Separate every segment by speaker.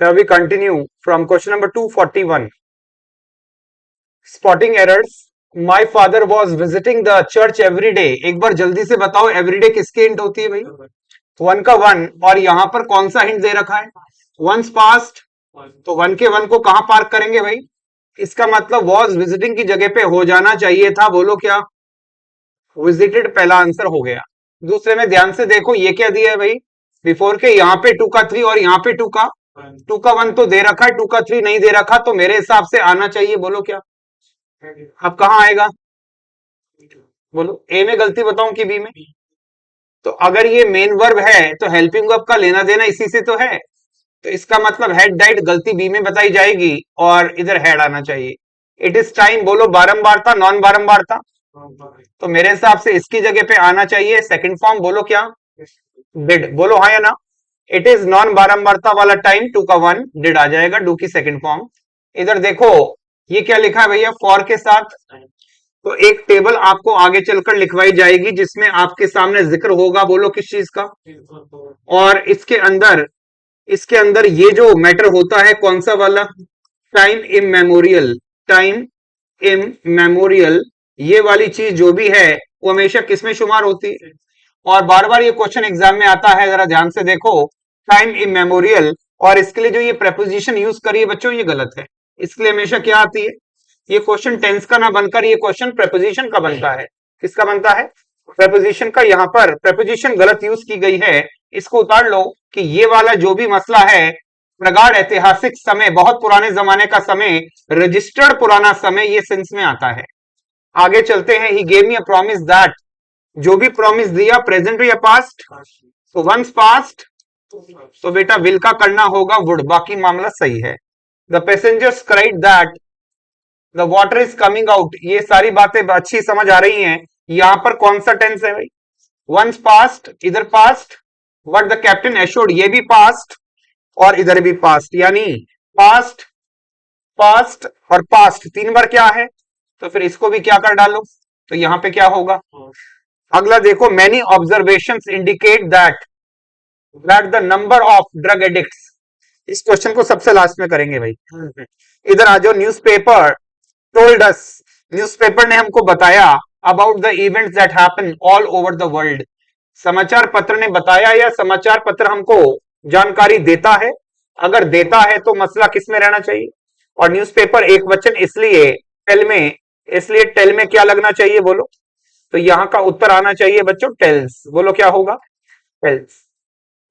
Speaker 1: Now we continue from question number 241. Spotting errors. My father was visiting the church every day. एक बार जल्दी से बताओ everyday किसकी hint होती है भाई? वन का वन, और यहां पर कौन सा हिंट दे रखा है? वंस पास्ट, तो वन के वन को कहां पार्क करेंगे भाई? इसका मतलब वॉज विजिटिंग की जगह पे हो जाना चाहिए था, बोलो क्या? विजिटेड पहला आंसर हो गया। दूसरे में ध्यान से देखो, ये क्या दिया है भाई? बिफोर के यहाँ पे टू का थ्री और यहाँ पे टू का वन तो दे रखा है, टू का थ्री नहीं दे रखा, तो मेरे हिसाब से आना चाहिए, बोलो क्या? अब कहाँ आएगा? बोलो, ए में गलती बताऊं कि बी में? तो अगर ये मेन वर्ब है तो हेल्पिंग वर्ब का लेना देना इसी से तो है, तो इसका मतलब हेड डाइट गलती बी में बताई जाएगी और इधर हेड आना चाहिए। इट इज टाइम, बोलो बारंबार था नॉन बारंबार था? तो मेरे हिसाब से इसकी जगह पे आना चाहिए सेकंड फॉर्म, बोलो क्या? डिड, बोलो हाँ या ना? इट इज नॉन बारंबारता वाला टाइम, टू का वन डिड आ जाएगा, डू की सेकंड फॉर्म। इधर देखो ये क्या लिखा है भैया फॉर के साथ, तो एक टेबल आपको आगे चलकर लिखवाई जाएगी जिसमें आपके सामने जिक्र होगा, बोलो किस चीज का? और इसके अंदर ये जो मैटर होता है कौन सा वाला? टाइम इमेमोरियल, टाइम इमेमोरियल, ये वाली चीज जो भी है वो हमेशा किसमें शुमार होती है? और बार बार ये क्वेश्चन एग्जाम में आता है, जरा ध्यान से देखो, टाइम इमेमोरियल, और इसके लिए जो ये प्रेपोजिशन यूज करी है बच्चों ये गलत है। इसके लिए हमेशा क्या आती है? ये क्वेश्चन टेंस का ना बनकर ये क्वेश्चन प्रेपोजिशन का बनता है। किसका बनता है? प्रेपोजिशन का। यहाँ पर प्रेपोजिशन गलत यूज की गई है, इसको उतार लो कि ये वाला जो भी मसला है, प्रगाढ़ ऐतिहासिक समय, बहुत पुराने जमाने का समय, रजिस्टर्ड पुराना समय, ये सेंस में आता है। आगे चलते हैं। He gave me a promise that, जो भी प्रॉमिस दिया प्रेजेंट या पास्ट? तो वंस पास्ट, तो बेटा विल का करना होगा वुड, बाकी मामला सही है। The passengers cried that the water is coming out, ये सारी बातें अच्छी समझ आ रही हैं। यहां पर कौन सा टेंस है भाई? वंस पास्ट, इधर past, what the captain assured, ये भी पास्ट, और इधर भी पास्ट, यानी पास्ट, पास्ट और पास्ट तीन बार क्या है, तो फिर इसको भी क्या कर डालो, तो यहां पे क्या होगा? अगला देखो, many observations indicate that the number of drug addicts, इस क्वेश्चन को सबसे लास्ट में करेंगे भाई। इधर आ जाओ। न्यूज़पेपर टोल्ड अस, न्यूज़पेपर ने हमको बताया about the events that happen all over the world, समाचार पत्र ने बताया या समाचार पत्र हमको जानकारी देता है? अगर देता है तो मसला किस में रहना चाहिए? और न्यूज़पेपर एक वचन इसलिए टेल में, इसलिए टेल में क्या लगना चाहिए बोलो? तो यहां का उत्तर आना चाहिए बच्चों टेल्स, बोलो क्या होगा? Tails.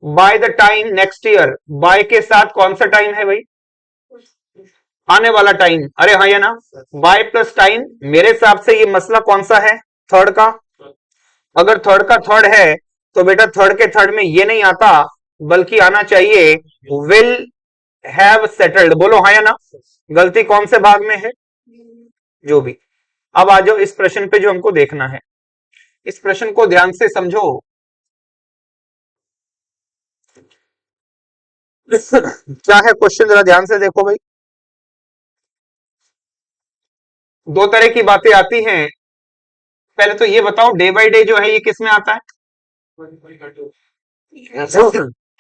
Speaker 1: By the time next year, by के साथ कौन सा टाइम है भाई? आने वाला टाइम, अरे हाँ या ना? बाय प्लस टाइम, मेरे हिसाब से ये मसला कौन सा है? थर्ड का। अगर थर्ड का थर्ड है तो बेटा थर्ड के थर्ड में ये नहीं आता, बल्कि आना चाहिए विल हैव सेटल्ड, बोलो हाँ या ना? गलती कौन से भाग में है? जो भी। अब आ जाओ इस प्रश्न पे जो हमको देखना है, इस प्रश्न को ध्यान से समझो। क्या है क्वेश्चन, जरा ध्यान से देखो भाई। दो तरह की बातें आती हैं। पहले तो ये बताओ डे बाय डे जो है ये किस में आता है?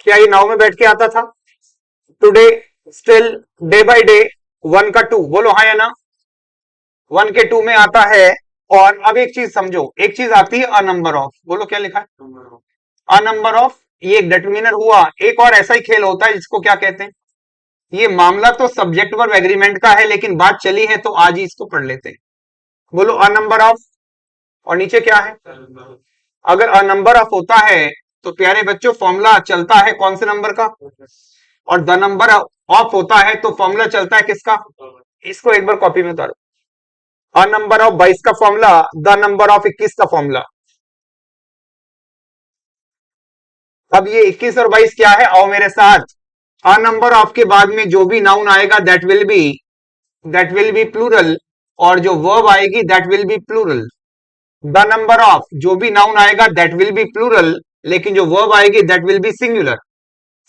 Speaker 1: क्या ये नाव में बैठ के आता था? Today, still, day by day, one का टू, बोलो हाँ या ना? वन के टू में आता है। और अब एक चीज समझो, एक चीज आती है अ नंबर ऑफ, बोलो क्या लिखा है? अ नंबर ऑफ, ये एक डिटरमिनर हुआ। एक और ऐसा ही खेल होता है जिसको क्या कहते हैं? ये मामला तो सब्जेक्ट वर्ब एग्रीमेंट का है, लेकिन बात चली है तो आज ही इसको पढ़ लेते हैं। बोलो अ नंबर ऑफ, और नीचे क्या है? अगर अ नंबर ऑफ होता है तो प्यारे बच्चों फॉर्मूला चलता है कौन से नंबर का? और द नंबर ऑफ होता है तो फॉर्मूला चलता है किसका? इसको एक बार कॉपी में उतारो। अ नंबर ऑफ 22 का फॉर्मूला, द नंबर ऑफ 21 का फॉर्मूला। अब ये 21 और 22 क्या है, आओ मेरे साथ। अ नंबर ऑफ के बाद में जो भी नाउन आएगा दैट विल बी प्लूरल, और जो वर्ब आएगी that will be plural. The number of, जो भी नाउन आएगा दैट विल बी प्लूरल, लेकिन जो वर्ब आएगी that will B singular.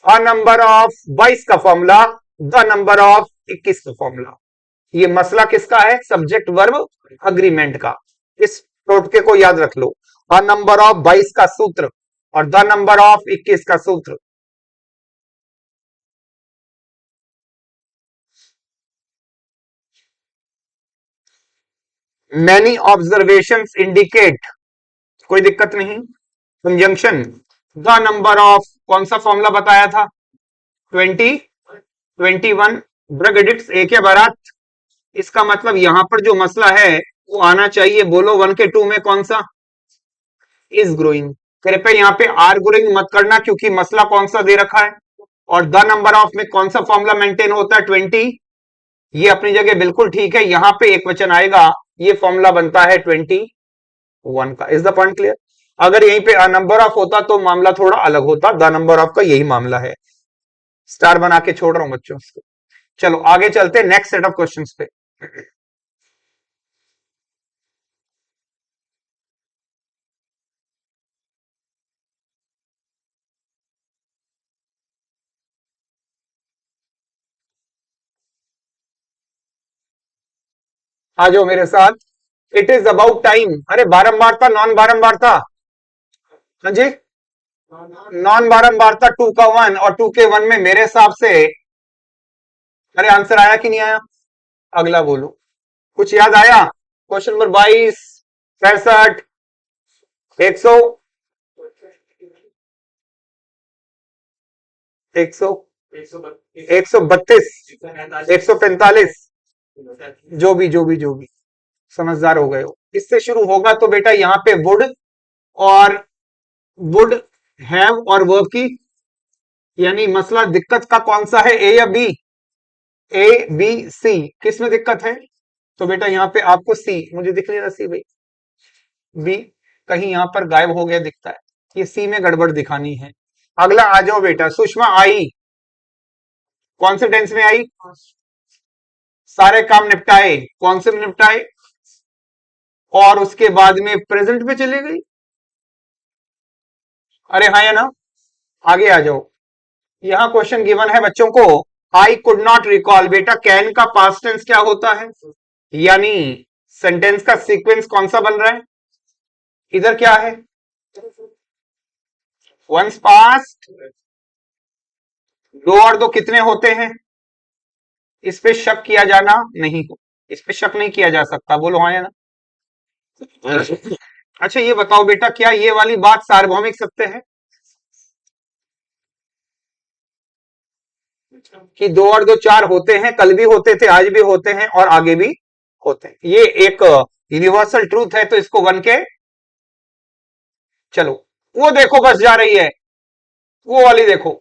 Speaker 1: A number of 22 का फॉर्मूला, द नंबर ऑफ 21 का फॉर्मूला। ये मसला किसका है? सब्जेक्ट वर्ब अग्रीमेंट का। इस टोटके को याद रख लो। अ नंबर ऑफ 22 का सूत्र और द नंबर ऑफ 21 का सूत्र। मैनी ऑब्जर्वेशंस इंडिकेट, कोई दिक्कत नहीं। कंजंक्शन, द नंबर ऑफ, कौन सा फॉर्मूला बताया था? 20, 21। ड्रग एडिक्ट्स एक है बारात। इसका मतलब यहां पर जो मसला है वो आना चाहिए, बोलो 1 के 2 में कौन सा? Is growing. कृपया यहाँ पे आर ग्रोइंग मत करना, क्योंकि मसला कौन सा दे रखा है। और द नंबर ऑफ में कौन सा फॉर्मूला मेंटेन होता है? 20। ये अपनी जगह बिल्कुल ठीक है, यहाँ पे एक वचन आएगा, ये फॉर्मूला बनता है 21 का। Is the point clear? अगर यहीं पे नंबर ऑफ होता तो मामला थोड़ा अलग होता। द नंबर ऑफ का यही मामला है। स्टार बना के छोड़ रहा हूं बच्चों इसको। चलो आगे चलते नेक्स्ट सेट ऑफ क्वेश्चंस पे। आ जाओ मेरे साथ। इट इज अबाउट टाइम, अरे बारंबार था नॉन बारंबार था? हाँ जी, नॉन बारंबार था 2 का 1 और 2 के 1 में मेरे हिसाब से, अरे आंसर आया कि नहीं आया? अगला बोलो, कुछ याद आया? क्वेश्चन नंबर 22, 65, 100, 100, 132, 145, जो भी समझदार हो गए हो। इससे शुरू होगा तो बेटा यहाँ पे वुड और वुड हैव और वर्ब की, यानी मसला दिक्कत का कौन सा है? ए या बी? ए बी सी, किस में दिक्कत है? तो बेटा यहाँ पे आपको सी, मुझे दिख नहीं रहा सी भाई, बी कहीं यहाँ पर गायब हो गया दिखता है, ये सी में गड़बड़ दिखानी है। अगला आ जाओ बेटा, सुषमा आई, कौन से टेंस में आई? सारे काम निपटाए, कौन से निपटाए? और उसके बाद में प्रेजेंट में चली गई। अरे हाँ या ना? आगे आ जाओ, यहां क्वेश्चन गिवन है बच्चों को, आई कुड नॉट रिकॉल। बेटा कैन का पास्ट टेंस क्या होता है? यानी सेंटेंस का सीक्वेंस कौन सा बन रहा है? इधर क्या है? वंस पास्ट, दो और दो कितने होते हैं? इस पे शक किया जाना नहीं हो, इस पे शक नहीं किया जा सकता, बोलो हाँ या ना? अच्छा ये बताओ बेटा, क्या ये वाली बात सार्वभौमिक सत्य है कि दो और दो चार होते हैं, कल भी होते थे, आज भी होते हैं और आगे भी होते हैं? ये एक यूनिवर्सल ट्रूथ है, तो इसको वन के, चलो वो देखो बस जा रही है, वो वाली देखो।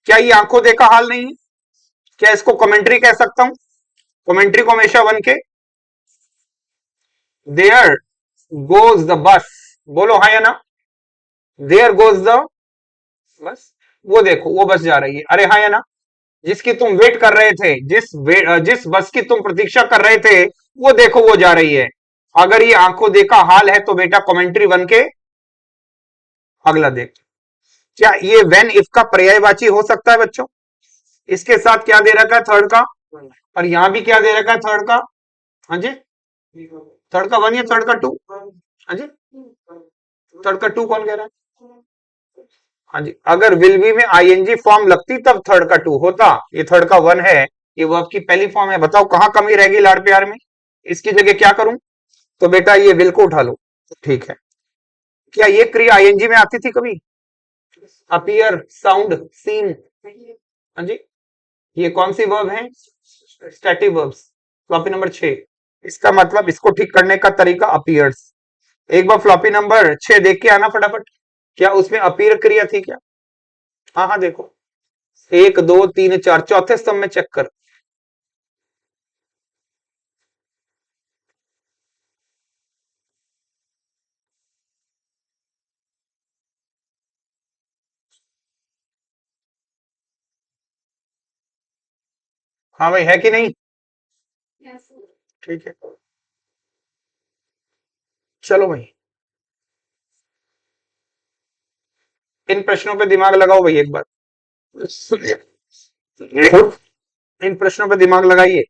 Speaker 1: क्या ये आंखों देखा हाल नहीं है? क्या इसको कमेंट्री कह सकता हूं? कमेंट्री को हमेशा वन के, देयर गोज द बस, बोलो हाँ या ना? देयर गोज द बस, वो देखो वो बस जा रही है, अरे हाँ या ना? जिसकी तुम वेट कर रहे थे, जिस बस की तुम प्रतीक्षा कर रहे थे, वो देखो वो जा रही है। अगर ये आंखों देखा हाल है तो बेटा कमेंट्री बन के, अगला देख, क्या ये वेन इफ का पर्यायवाची हो सकता है बच्चों? इसके साथ क्या दे रखा है? थर्ड का। और यहां भी क्या दे रखा है? थर्ड का। हाँ जी, थर्ड का वन या थर्ड का टू? हाँ जी, थर्ड का टू कौन कह रहा है? हाँ जी, अगर विल बी में आईएनजी फॉर्म लगती तब थर्ड का टू होता, ये थर्ड का वन है, ये वर्ब की पहली फॉर्म है। बताओ कहां कमी रहेगी लाड़ प्यार में? इसकी जगह क्या करूं? तो बेटा ये विल को उठा लो, ठीक है। क्या ये क्रिया आईएनजी में आती थी कभी? अपीयर, साउंड, सीन, हाँ जी, ये कौन सी वर्ब है? Static verbs. फ्लॉपी नंबर 6, इसका मतलब इसको ठीक करने का तरीका अपीयर्स। एक बार फ्लॉपी नंबर 6 देख के आना फटाफट, क्या उसमें अपीयर क्रिया थी क्या? हाँ हाँ देखो, 1 2 3 4, चौथे स्तंभ में चेक कर। हाँ भाई है कि नहीं? ठीक है, चलो भाई, इन प्रश्नों पे दिमाग लगाओ भाई एक बार, इन प्रश्नों पे दिमाग लगाइए।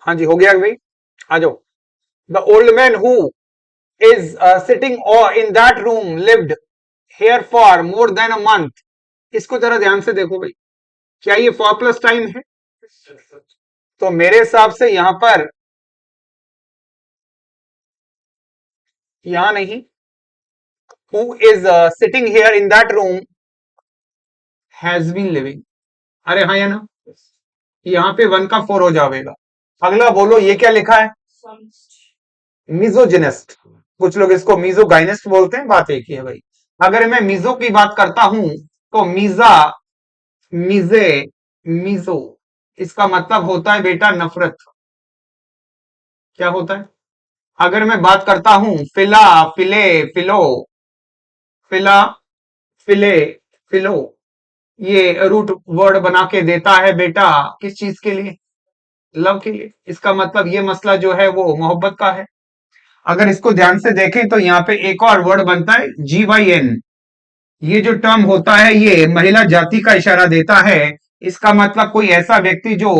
Speaker 1: हाँ जी, हो गया भाई, आ जाओ। The old man who is sitting in that room lived here for more than a month. इसको जरा ध्यान से देखो भाई, क्या ये फॉर प्लस टाइम है? तो मेरे हिसाब से यहां पर, यहां नहीं, who is sitting here in that room has been living. अरे हाँ या ना, यहाँ पे वन का फोर हो जाएगा। अगला बोलो, ये क्या लिखा है? मिजोजिनिस्ट। कुछ लोग इसको मिजोगाइनिस्ट बोलते हैं, बात एक ही है भाई। अगर मैं मिजो की बात करता हूं तो मीजा, मिजे, मिजो, इसका मतलब होता है बेटा नफरत। क्या होता है? अगर मैं बात करता हूं फिला, फिले, फिलो, फिला, फिले, फिलो, ये रूट वर्ड बना के देता है बेटा किस चीज के लिए? लव के लिए। इसका मतलब ये मसला जो है वो मोहब्बत का है। अगर इसको ध्यान से देखें तो यहाँ पे एक और वर्ड बनता है GYN। ये जो टर्म होता है ये महिला जाति का इशारा देता है। इसका मतलब कोई ऐसा व्यक्ति जो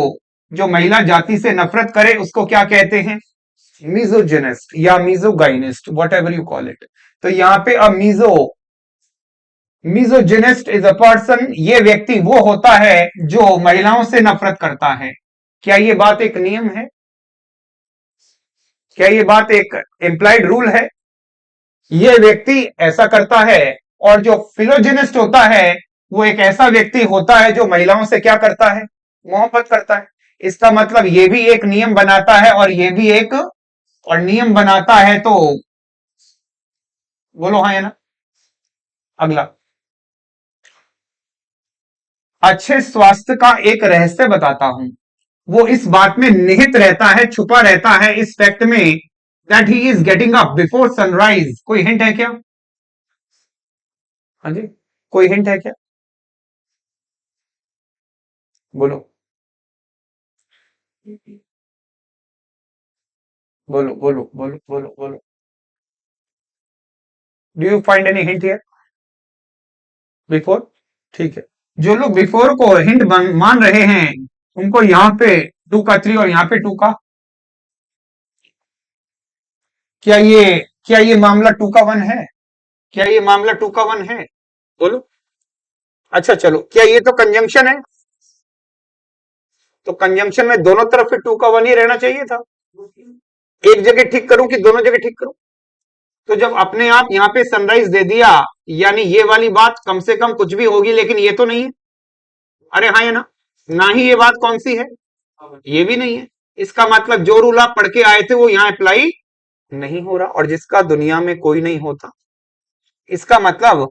Speaker 1: जो महिला जाति से नफरत करे उसको क्या कहते हैं? मिजोजिनिस्ट या misogynist, whatever you call it. तो यहाँ पे अब मिजोजिनिस्ट इज अ पर्सन, ये व्यक्ति वो होता है जो महिलाओं से नफरत करता है। क्या ये बात एक नियम है? क्या ये बात एक इम्प्लाइड रूल है? ये व्यक्ति ऐसा करता है। और जो फिलोजिनिस्ट होता है वो एक ऐसा व्यक्ति होता है जो महिलाओं से क्या करता है? मोहब्बत करता है। इसका मतलब ये भी एक नियम बनाता है और ये भी एक, और नियम बनाता है तो बोलो हाँ या ना। अगला, अच्छे स्वास्थ्य का एक रहस्य बताता हूं, वो इस बात में निहित रहता है, छुपा रहता है इस फैक्ट में, that he is getting up before sunrise. कोई हिंट है क्या? हाँ जी, कोई हिंट है क्या? बोलो, बोलो, बोलो, बोलो, बोलो, बोलो। Do you find any hint here? Before, ठीक है। जो लोग बिफोर को हिंट मान रहे हैं उनको यहाँ पे टू का थ्री और यहाँ पे टू का, क्या ये, क्या ये मामला टू का वन है? क्या ये मामला टू का वन है? बोलो। अच्छा चलो, क्या ये तो कंजंक्शन है? तो कंजंक्शन में दोनों तरफ से टू का वन ही रहना चाहिए था। एक जगह ठीक करूं कि दोनों जगह ठीक करूं? तो जब अपने आप यहाँ पे सनराइज दे दिया, यानी ये वाली बात कम से कम कुछ भी होगी, लेकिन ये तो नहीं है। अरे हाँ, ये ना, ना ही ये बात कौन सी है? ये भी नहीं है। इसका मतलब जो रूल आप पढ़ के आए थे वो यहाँ अप्लाई नहीं हो रहा, और जिसका दुनिया में कोई नहीं होता। इसका मतलब,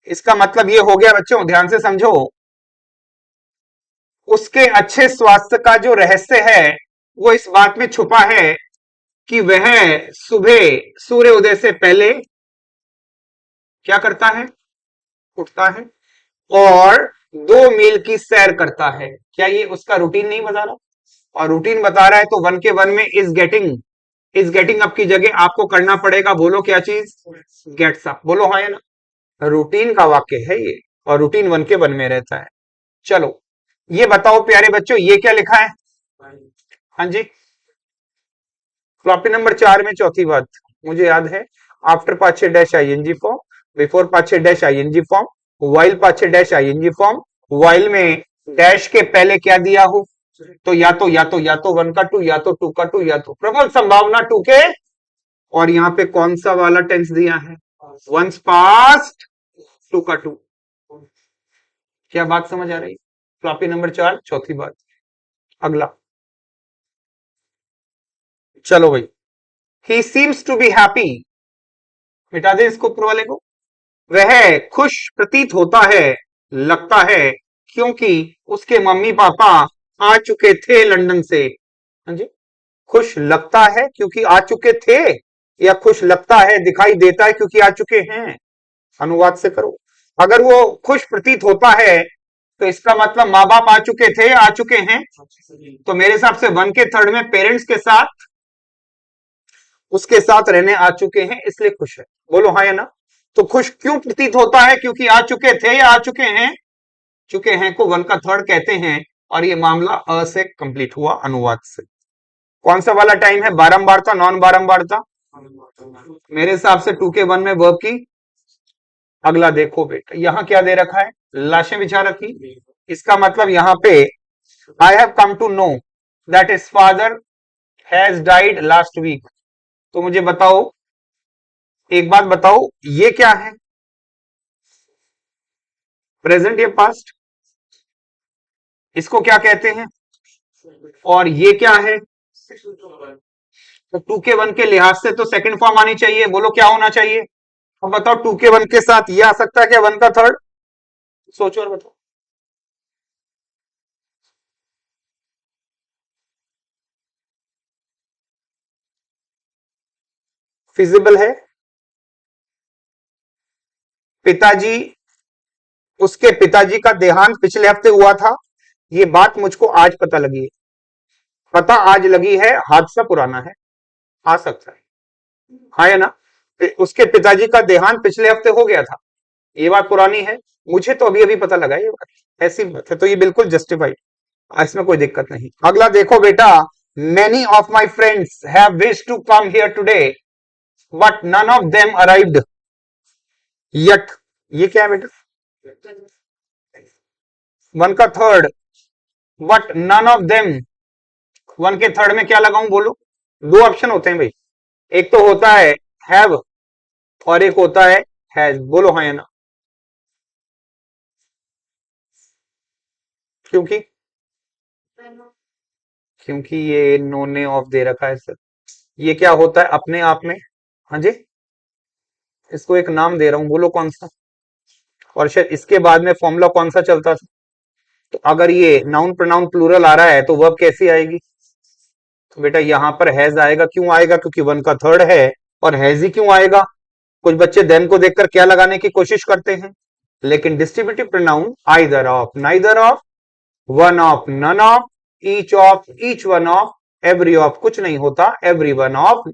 Speaker 1: इसका मतलब ये हो गया बच्चों, ध्यान से समझो, उसके अच्छे स्वास्थ्य का जो रहस्य है वो इस बात में छुपा है कि वह सुबह सूर्य उदय से पहले क्या करता है? उठता है और 2 मील की सैर करता है। क्या ये उसका रूटीन नहीं बता रहा? और रूटीन बता रहा है तो वन के वन में इज गेटिंग अप की जगह आपको करना पड़ेगा, बोलो क्या चीज? Gets up. बोलो हाँ या ना। रूटीन का वाक्य है ये, और रूटीन वन के वन में रहता है। चलो, ये बताओ प्यारे बच्चों, ये क्या लिखा है? हाँ जी, फ्लॉपी नंबर 4 में चौथी बात मुझे याद है। आफ्टर पाछे डैश आईएनजी फॉर्म, बिफोर पाछे डैश आईएनजी फॉर्म, वाइल पाछे डैश आईएनजी फॉर्म, वाइल में डैश के पहले क्या दिया हो? तो या तो वन का टू, या तो टू का टू, या तो प्रबल संभावना टू के। और यहाँ पे कौन सा वाला टेंस दिया है? वंस पास्ट, टू का टू। क्या बात समझ आ रही? फ्लॉपी नंबर 4 चौथी बात। अगला, चलो भाई, he seems to be happy, मिटा दे इसको ऊपर वाले को। वह खुश प्रतीत होता है, लगता है, क्योंकि उसके मम्मी पापा आ चुके थे लंदन से। हाँ जी, खुश लगता है क्योंकि आ चुके थे, या खुश लगता है दिखाई देता है क्योंकि आ चुके हैं? अनुवाद से करो। अगर वो खुश प्रतीत होता है तो इसका मतलब माँ बाप आ चुके थे, आ चुके हैं। तो मेरे हिसाब से वन के थर्ड में पेरेंट्स के साथ, उसके साथ रहने आ चुके हैं, इसलिए खुश है। बोलो हाँ या ना। तो खुश क्यों प्रतीत होता है? क्योंकि आ चुके थे या आ चुके हैं? चुके हैं को वन का थर्ड कहते हैं, और ये मामला अ से कंप्लीट हुआ अनुवाद से। कौन सा वाला टाइम है, बारंबारता नॉन बारंबारता? मेरे हिसाब से 2K1 में वर्ब की। अगला देखो बेटा, यहां क्या दे रखा है, लाशें बिछा रखी। इसका मतलब यहां पे I have come to know that his father has died last week. तो मुझे बताओ, एक बात बताओ, ये क्या है, प्रेजेंट या पास्ट? इसको क्या कहते हैं? और ये क्या है? तो 2K1 के लिहाज से तो सेकंड फॉर्म आनी चाहिए, बोलो क्या होना चाहिए? अब बताओ 2K1 के साथ ये आ सकता है क्या, 1 का थर्ड? सोचो और बताओ। फिजिबल है? पिताजी, उसके पिताजी का देहांत पिछले हफ्ते हुआ था, ये बात मुझको आज पता लगी है। पता आज लगी है, हादसा पुराना है, आ सकता है, हाँ या ना? उसके पिताजी का देहांत पिछले हफ्ते हो गया था, ये बात पुरानी है, मुझे तो अभी अभी पता लगा ये बात, ऐसी बात है, तो ये बिल्कुल जस्टिफाइड, इसमें कोई दिक्कत नहीं। अगला देखो बेटा, many of my friends have wish to come here today but none of them arrived yet. ये क्या है बेटा? 1 का third, but none of them. 1 के थर्ड में क्या लगाऊं बोलो? दो ऑप्शन होते हैं भाई, एक तो होता है हैव और एक होता है हैज, बोलो हाँ या ना? क्योंकि क्योंकि ये नो ने ऑफ दे रखा है सर। ये क्या होता है अपने आप में? हाँ जी, इसको एक नाम दे रहा हूं, बोलो कौन सा? और शायद इसके बाद में फॉर्मूला कौन सा चलता था? तो अगर ये नाउन प्रोनाउन प्लूरल आ रहा है तो वर्ब कैसी आएगी? तो बेटा यहां पर हैज आएगा, क्यों आएगा? क्योंकि 1 का थर्ड है। और हैज ही क्यों आएगा? कुछ बच्चे देन को देखकर क्या लगाने की कोशिश करते हैं, लेकिन distributive pronoun either of, neither of, one of, none of, each of, each one of, every of कुछ नहीं होता, every one of,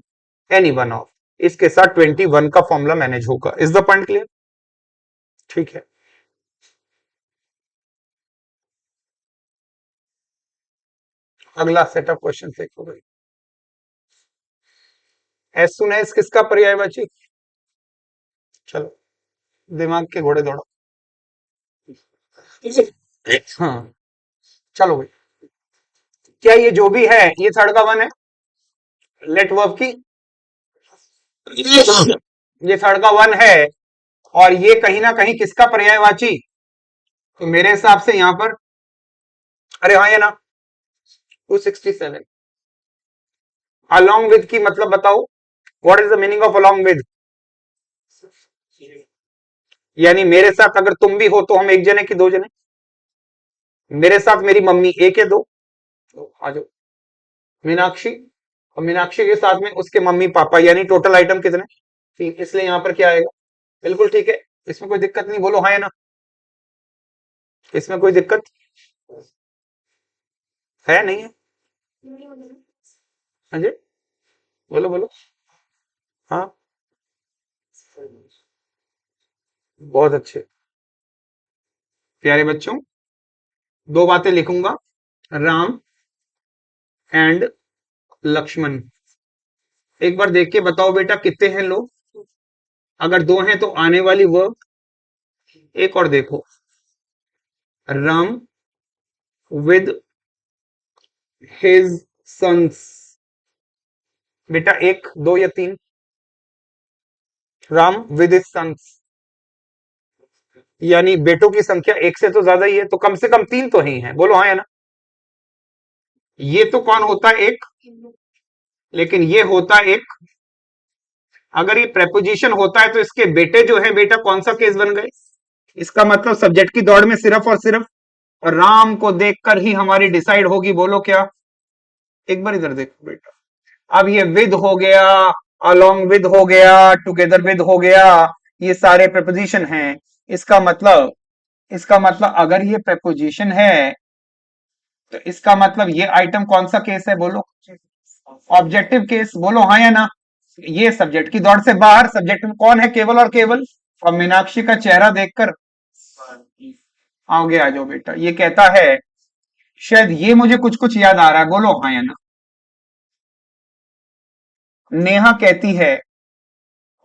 Speaker 1: any one of. इसके साथ 21 का फॉर्मूला मैनेज होगा। Is the point clear? ठीक है, अगला सेट ऑफ क्वेश्चन देखो भाई। एज सुन एज किसका पर्यायवाची? चलो दिमाग के घोड़े दौड़ो। हाँ, चलो भाई, क्या ये जो भी है ये थर्ड का वन है? लेट वर्ब की, ये थर्ड का वन है, और ये कहीं ना कहीं किसका पर्यायवाची? तो मेरे हिसाब से यहां पर, अरे हाँ या ना, 267 अलोंग विद की मतलब बताओ, what is the meaning of along with? यानी मेरे साथ अगर तुम भी हो तो हम एक जने की दो जने? मेरे साथ मेरी मम्मी, एक या दो? तो आ जाओ। मीनाक्षी, और मीनाक्षी के साथ में उसके मम्मी पापा, यानी टोटल आइटम कितने? 3, इसलिए यहां पर क्या आएगा? बिल्कुल ठीक है, इसमें कोई दिक्कत नहीं, बोलो हाँ या ना? इसमें कोई दिक्कत है नहीं है? हाँ जी, बोलो बोलो। हाँ, बहुत अच्छे प्यारे बच्चों, दो बातें लिखूंगा, राम एंड लक्ष्मण। एक बार देख के बताओ बेटा कितने हैं लोग? अगर दो हैं तो आने वाली वर्ब। एक और देखो, राम विद हिज सन्स। बेटा एक, दो या तीन? राम विद हिज सन्स, यानी बेटों की संख्या एक से तो ज्यादा ही है, तो कम से कम तीन तो ही है, बोलो हाँ या ना? ये तो कौन होता है? एक, लेकिन ये होता है एक। अगर ये प्रेपोजिशन होता है तो इसके बेटे जो है बेटा कौन सा केस बन गए? इसका मतलब सब्जेक्ट की दौड़ में सिर्फ और सिर्फ राम को देखकर ही हमारी डिसाइड होगी, बोलो क्या? एक बार इधर देखो बेटा, अब ये विद हो गया, अलोंग विद हो गया, टुगेदर विद हो गया, ये सारे प्रेपोजिशन हैं। इसका मतलब अगर ये प्रेपोजिशन है तो इसका मतलब ये आइटम कौन सा केस है, बोलो? ऑब्जेक्टिव केस, बोलो हाँ या ना? ये सब्जेक्ट की दौड़ से बाहर, सब्जेक्ट में कौन है? केवल और केवल। और मीनाक्षी का चेहरा देखकर आगे आ जाओ बेटा, ये कहता है शायद ये मुझे कुछ कुछ याद आ रहा है, बोलो हाँ या ना? नेहा कहती है,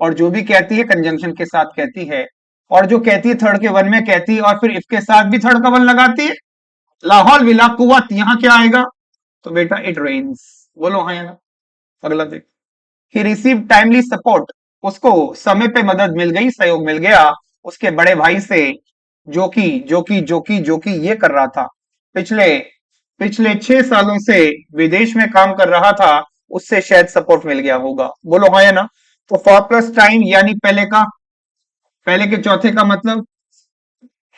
Speaker 1: और जो भी कहती है कंजंक्शन के साथ कहती है, और जो कहती है थर्ड के वन में कहती है, और फिर इफ के साथ भी थर्ड का वन लगाती है। लाहौल विला कुव्वत, यहां क्या आएगा? तो बेटा इट रेन्स। बोलो हाँ या ना। अगला देख। ही रिसीव टाइमली सपोर्ट, उसको समय पे मदद मिल गई, सहयोग मिल गया उसके बड़े भाई से, जो कि ये कर रहा था पिछले पिछले 6 सालों से, विदेश में काम कर रहा था, उससे शायद सपोर्ट मिल गया होगा। बोलो हाँ या ना। तो फॉर प्लस टाइम यानी पहले के चौथे का मतलब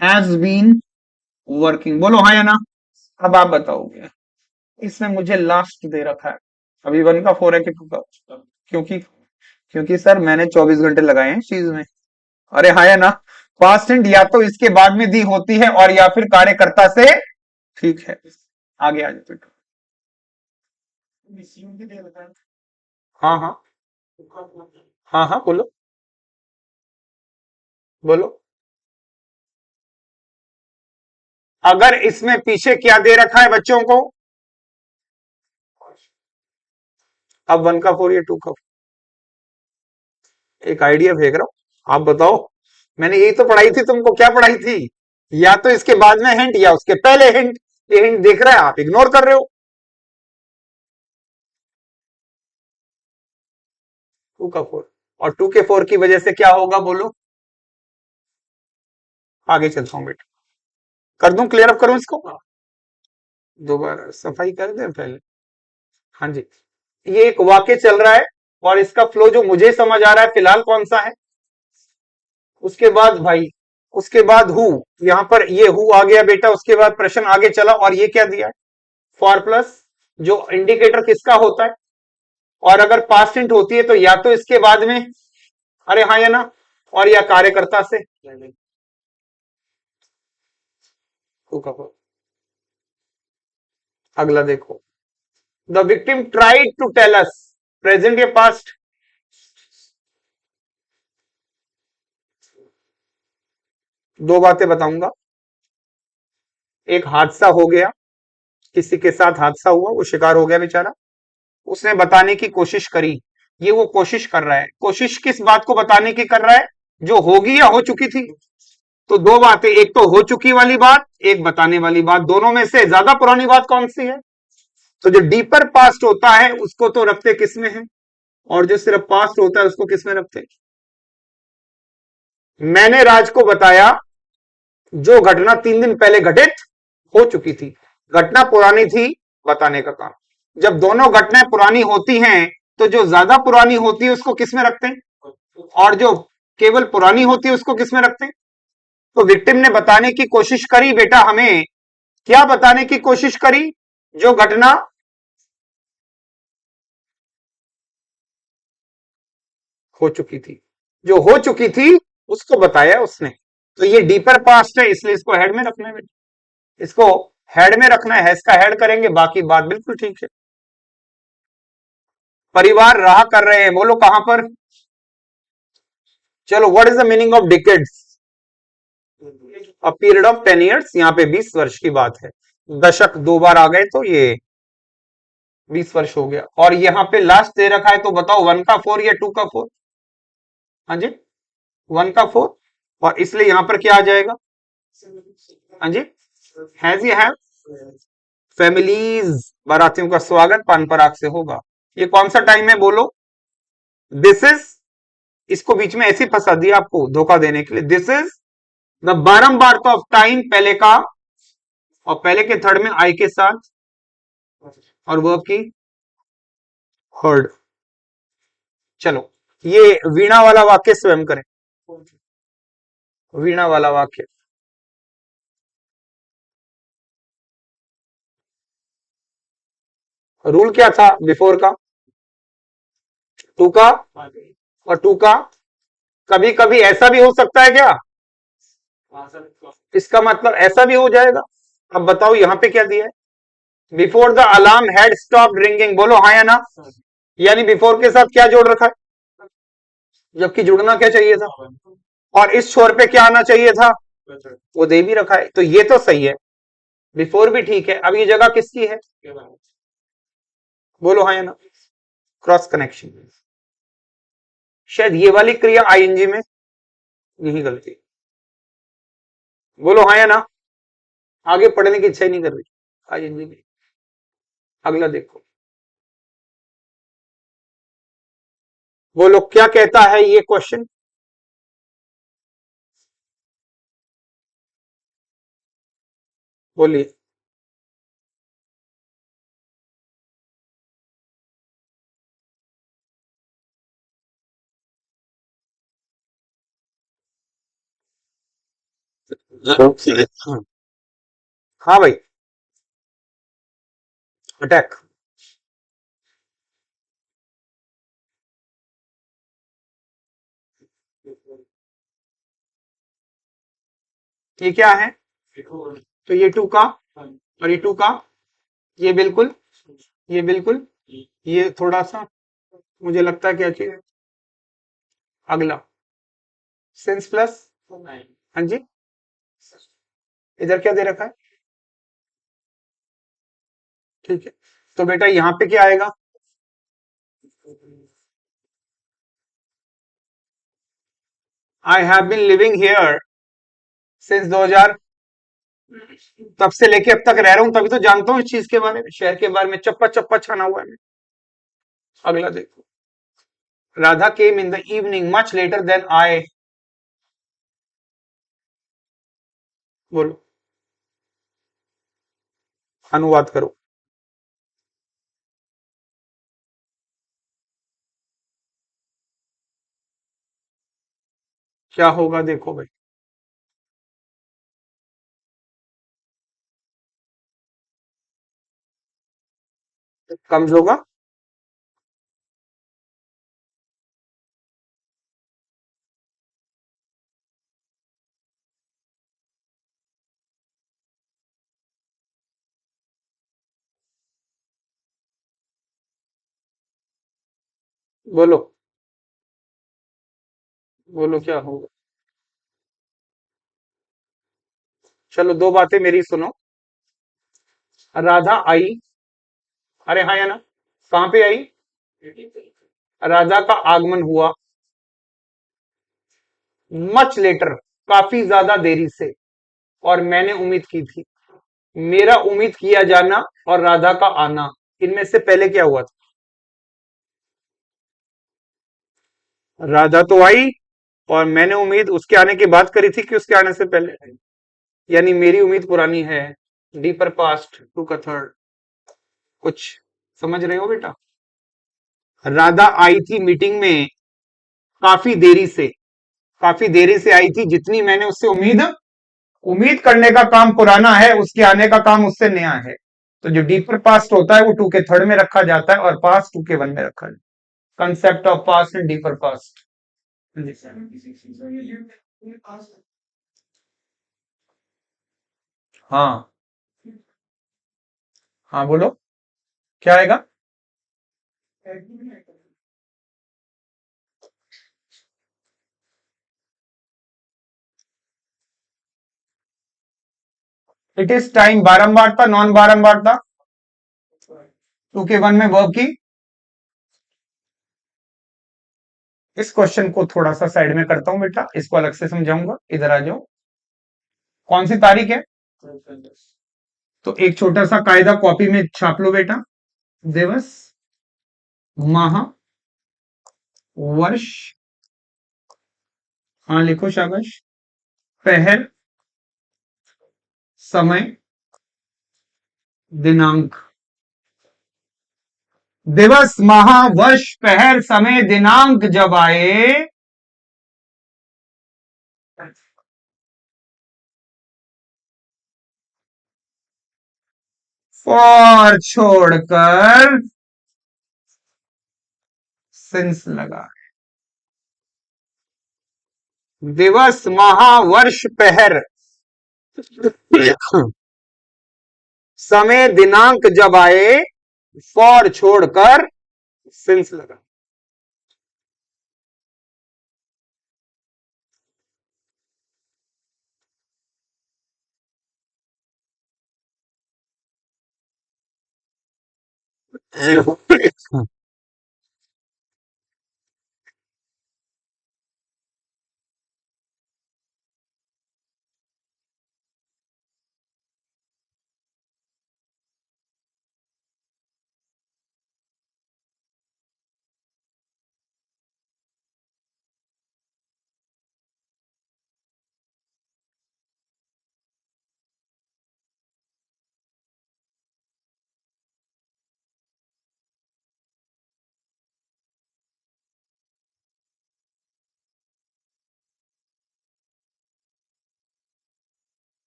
Speaker 1: हैज बीन वर्किंग। बोलो हाँ या ना। अब आप बताओगे, इसमें मुझे लास्ट दे रखा है, अभी 1 का 4 है कि 2 का? क्योंकि क्योंकि सर मैंने 24 घंटे लगाए हैं इस चीज में। अरे हाँ या ना। पास्ट एंड या तो इसके बाद में दी होती है और या फिर कार्यकर्ता से। ठीक है, आगे आ जाओ बेटा। हाँ हाँ। हाँ हाँ बोलो। बोलो। अगर इसमें पीछे क्या दे रखा है बच्चों को? अब 1 का 4 या 2 का 4? एक आइडिया फेंक रहा हूं, आप बताओ। मैंने यही तो पढ़ाई थी तुमको, क्या पढ़ाई थी? या तो इसके बाद में हिंट या उसके पहले हिंट। ये हिंट देख रहा है, आप इग्नोर कर रहे हो। 2 का 4, और 2 के 4 की वजह से क्या होगा बोलो? आगे चलता हूं बेटा, कर दूं, क्लियर अप करूं इसको? दोबारा सफाई कर दें पहले। हाँ जी। ये एक वाक्य चल रहा है, और इसका फ्लो जो मुझे समझ आ रहा है फिलहाल कौन सा है। उसके बाद भाई, उसके बाद हु, यहां पर ये हु आ गया बेटा, उसके बाद प्रश्न आगे चला, और ये क्या दिया है? फॉर प्लस, जो इंडिकेटर किसका होता है? और अगर पास्ट इंट होती है तो या तो इसके बाद में, अरे हाँ या ना, और या कार्यकर्ता से। अगला देखो, the victim tried to tell us, present या पास्ट? दो बातें बताऊंगा। एक, हादसा हो गया, किसी के साथ हादसा हुआ, वो शिकार हो गया बेचारा, उसने बताने की कोशिश करी। ये वो कोशिश कर रहा है, कोशिश किस बात को बताने की कर रहा है? जो होगी या हो चुकी थी। तो दो बातें, एक तो हो चुकी वाली बात, एक बताने वाली बात। दोनों में से ज्यादा पुरानी बात कौन सी है? तो जो डीपर पास्ट होता है उसको तो रखते किस में है, और जो सिर्फ पास्ट होता है उसको किस में रखते? मैंने राज को बताया जो घटना 3 दिन पहले घटित हो चुकी थी। घटना पुरानी थी, बताने का काम। जब दोनों घटनाएं पुरानी होती हैं तो जो ज्यादा पुरानी होती है उसको किस में रखते हैं, और जो केवल पुरानी होती है उसको किस में रखते हैं? तो विक्टिम ने बताने की कोशिश करी बेटा हमें, क्या बताने की कोशिश करी? जो घटना हो चुकी थी, जो हो चुकी थी उसको बताया उसने। तो ये डीपर पास्ट है, इसलिए इसको हेड में रखना है बेटा, इसको हेड में रखना है, इसका हेड करेंगे, बाकी बात बिल्कुल ठीक है। परिवार रहा कर रहे हैं, बोलो कहां पर? चलो, what is the meaning of decades? A period of 10 years, यहाँ पे 20 वर्ष की बात है। दशक 2 बार आ गए तो ये 20 वर्ष हो गया। और यहाँ पे लास्ट दे रखा है, तो बताओ 1 का 4 या 2 का 4? हाँ जी, 1 का 4, और इसलिए यहां पर क्या आ जाएगा? हाँ जी, हैज या हैव? फैमिलीज, बारातियों का स्वागत पान पराग से होगा। ये कौन सा टाइम है बोलो? दिस इज, इसको बीच में ऐसे फंसा दिया आपको धोखा देने के लिए। दिस इज द बारंबार ऑफ टाइम, पहले का, और पहले के थर्ड में आई के साथ, और वर्ब की हर्ड। चलो, ये वीणा वाला वाक्य स्वयं करें। वीणा वाला वाक्य, रूल क्या था बिफोर का? 2 का और 2 का। कभी कभी ऐसा भी हो सकता है क्या? इसका मतलब ऐसा भी हो जाएगा। अब बताओ यहां पे क्या दिया है? Before the alarm had stop ringing. बोलो हाँ या ना। यानी बिफोर के साथ क्या जोड़ रखा है, जबकि जुड़ना क्या चाहिए था? और इस छोर पे क्या आना चाहिए था? वो दे भी रखा है, तो ये तो सही है, बिफोर भी ठीक है। अब ये जगह किसकी है? बोलो हाँ या ना। Cross connection. शायद ये वाली क्रिया आईएनजी में, यही गलती। बोलो हाँ या ना। आगे पढ़ने की इच्छा ही नहीं कर रही आईएनजी में। अगला देखो, बोलो क्या कहता है ये क्वेश्चन। बोलिए। हाँ भाई, अटैक। ये क्या है, तो ये टू का और ये टू का, ये बिल्कुल, ये बिल्कुल, ये थोड़ा सा, मुझे लगता है क्या चीज। अगला सिंस प्लस, हाँ जी, इधर क्या दे रखा है, ठीक है। तो बेटा यहाँ पे क्या आएगा, I have been living here since 2000, तब से लेके अब तक रह रहा हूं, तभी तो जानता हूँ इस चीज के बारे में, शहर के बारे में चप्पा चप्पा छाना हुआ है। अगला देखो, Radha came in the evening much later than I, बोलो, अनुवाद करो। क्या होगा देखो भाई, कम होगा, बोलो, बोलो क्या होगा। चलो दो बातें मेरी सुनो। राधा आई, अरे हाँ या ना, कहां पे आई, राधा का आगमन हुआ, मच लेटर, काफी ज्यादा देरी से, और मैंने उम्मीद की थी, मेरा उम्मीद किया जाना और राधा का आना, इनमें से पहले क्या हुआ था, राधा तो आई और मैंने उम्मीद उसके आने की बात करी थी कि उसके आने से पहले, यानी मेरी उम्मीद पुरानी है, डीपर पास्ट टू का थर्ड, कुछ समझ रहे हो बेटा। राधा आई थी मीटिंग में काफी देरी से, काफी देरी से आई थी, जितनी मैंने उससे उम्मीद, उम्मीद करने का काम पुराना है, उसके आने का काम उससे नया है। तो जो डीपर पास्ट होता है वो टू के थर्ड में रखा जाता है और पास्ट टू के वन में रखा जाता है, concept of past and deeper past. हाँ, हाँ बोलो क्या आएगा, इट इज टाइम बारंबार था, नॉन बारंबार था, टू के वन में वर्ब की। इस क्वेश्चन को थोड़ा सा साइड में करता हूं बेटा, इसको अलग से समझाऊंगा, इधर आ जाओ। कौन सी तारीख है, तो एक छोटा सा कायदा कॉपी में छाप लो बेटा, दिवस, माह, वर्ष, हाँ लिखो शाबाश, पहर, समय, दिनांक, दिवस माह वर्ष पहर समय दिनांक जब आए, फॉर छोड़कर सिंस लगा, दिवस माह वर्ष पहर समय दिनांक जब आए, फॉर छोड़कर सिंस लगा।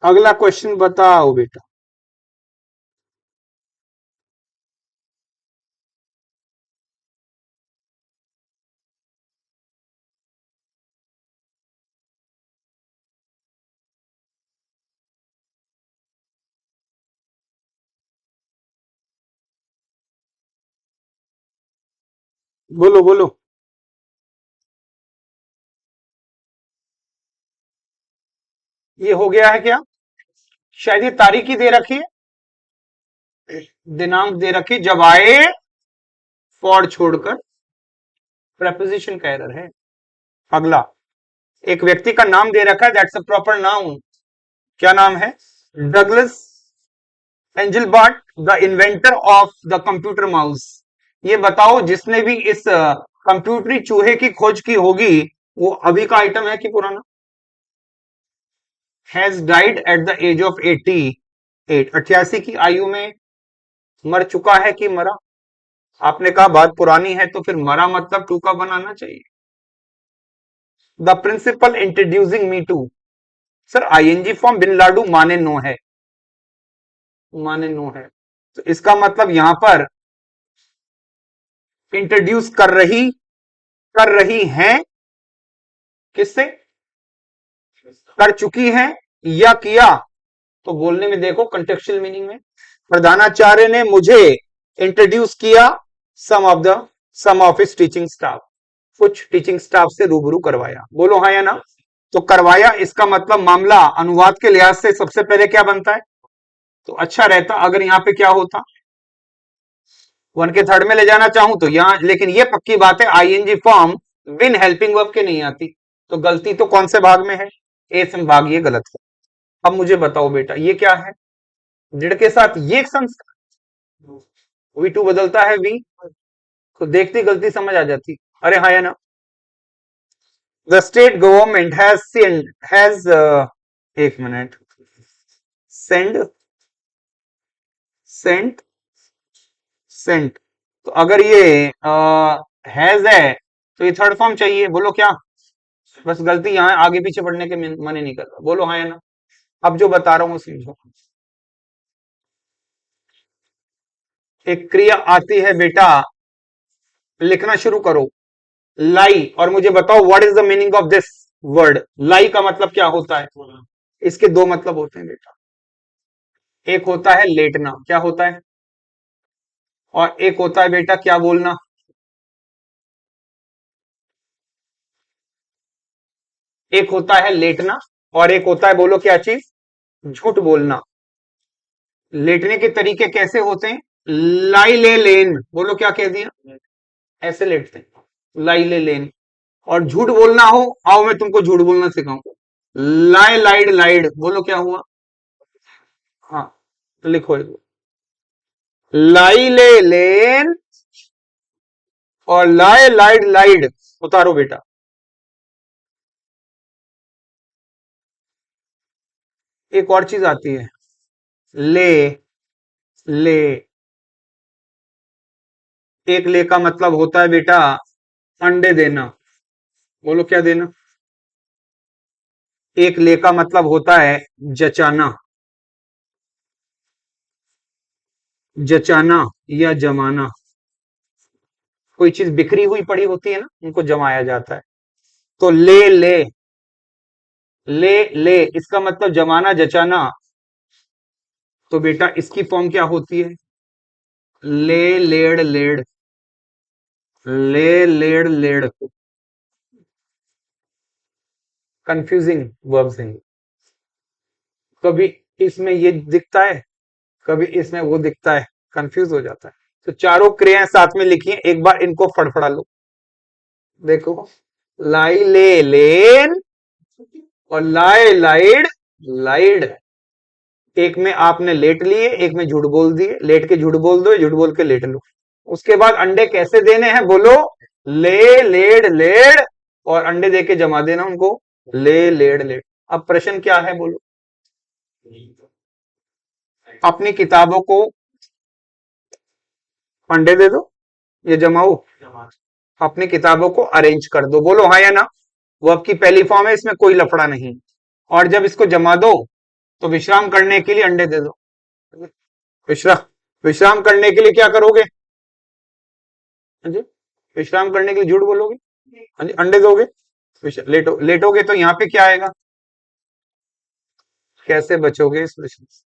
Speaker 1: अगला क्वेश्चन बताओ बेटा। बोलो बोलो। ये हो गया है क्या? शायद ये तारीख ही दे रखी है, दिनांक दे रखी, जब आए फॉर छोड़कर, प्रेपोजिशन का एरर है। अगला, एक व्यक्ति का नाम दे रखा है, दैट्स अ प्रॉपर नाउन। क्या नाम है? Douglas Engelbart, the inventor of the computer mouse. ये बताओ, जिसने भी इस कंप्यूटरी चूहे की खोज की होगी, वो अभी का आइटम है कि पुराना? Has died at the age of 88, 88 की आयु में मर चुका है कि मरा? आपने कहा बात पुरानी है, तो फिर मरा मतलब टू का बनाना चाहिए। The principal introducing me to, sir ING form बिन लाडू माने नो है, माने नो है, तो इसका मतलब यहां पर इंट्रोड्यूस कर रही हैं, किससे? कर चुकी हैं या किया? तो बोलने में देखो, कंटेक्चुअल मीनिंग में, प्रधानाचार्य ने मुझे इंट्रोड्यूस किया सम ऑफ हिज टीचिंग स्टाफ, कुछ टीचिंग स्टाफ से रूबरू करवाया। बोलो हाँ या ना? तो करवाया, इसका मतलब मामला अनुवाद के लिहाज से सबसे पहले क्या बनता है? तो अच्छा रहता अगर यहाँ पे क्या होता, वन के थर्ड में ले जाना चाहूं तो यहाँ, लेकिन ये पक्की बात है आईएनजी फॉर्म बिन हेल्पिंग वर्ब के नहीं आती। तो गलती तो कौन से भाग में है? ए संभाग, ये गलत है। अब मुझे बताओ बेटा, ये क्या है? दृढ़ के साथ ये एक संस्कार, वी टू बदलता है वी, तो देखती गलती समझ आ जाती। अरे हाँ या ना? द स्टेट गवर्नमेंट हैज एक मिनट, सेंड सेंट सेंट, तो अगर ये हैज है, तो ये थर्ड फॉर्म चाहिए। बोलो क्या? बस गलती यहाँ आगे पीछे पढ़ने के मन ही नहीं कर रहा। बोलो हाँ या ना? अब जो बता रहा हूँ समझो। एक क्रिया आती है बेटा, लिखना शुरू करो, लाई, और मुझे बताओ what is the meaning of this word. Lie का मतलब क्या होता है? इसके दो मतलब होते हैं बेटा, एक होता है लेटना, क्या होता है? और एक होता है बेटा क्या बोलना। एक होता है लेटना और एक होता है, बोलो क्या चीज? झूठ बोलना। लेटने के तरीके कैसे होते हैं? लाई ले लेन, बोलो क्या कह दिया? ऐसे लेटते हैं, लाई ले लेन। और झूठ बोलना हो, आओ मैं तुमको झूठ बोलना सिखाऊं, लाई लाइड लाइड, बोलो क्या हुआ? हाँ, लिखो एक, लाई ले लेन और लाए लाइड लाइड, उतारो बेटा। एक और चीज आती है, ले ले, एक ले का मतलब होता है बेटा अंडे देना, बोलो क्या देना? एक ले का मतलब होता है जचाना, जचाना या जमाना। कोई चीज बिखरी हुई पड़ी होती है ना, उनको जमाया जाता है। तो ले इसका मतलब जमाना जचाना, तो बेटा इसकी फॉर्म क्या होती है? ले लेड़ लेड़, ले लेड़ लेड़, कंफ्यूजिंग वर्ब्स हैं। कभी इसमें ये दिखता है, कभी इसमें वो दिखता है, कंफ्यूज हो जाता है। तो चारों क्रियाएं साथ में लिखी हैं, एक बार इनको फड़फड़ा लो। देखो, लाई ले लेन और लाए लाइड लाइड, एक में आपने लेट लिए, एक में झूठ बोल दिए, लेट के झूठ बोल दो, झूठ बोल के लेट लो। उसके बाद अंडे कैसे देने हैं? बोलो, ले लेड लेड, और अंडे दे के जमा देना उनको, ले लेड लेड। अब प्रश्न क्या है बोलो? अपनी किताबों को अंडे दे दो, ये जमाओ, अपनी किताबों को अरेंज कर दो। बोलो हाँ या ना? वो आपकी पहली फॉर्म है, इसमें कोई लफड़ा नहीं। और जब इसको जमा दो, तो विश्राम करने के लिए अंडे दे दो। विश्राम विश्राम करने के लिए क्या करोगे? हाँ जी, विश्राम करने के लिए झूठ बोलोगे? हाँ जी, अंडे दोगे? लेटोगे तो यहाँ पे क्या आएगा? कैसे बचोगे इस प्रश्न से?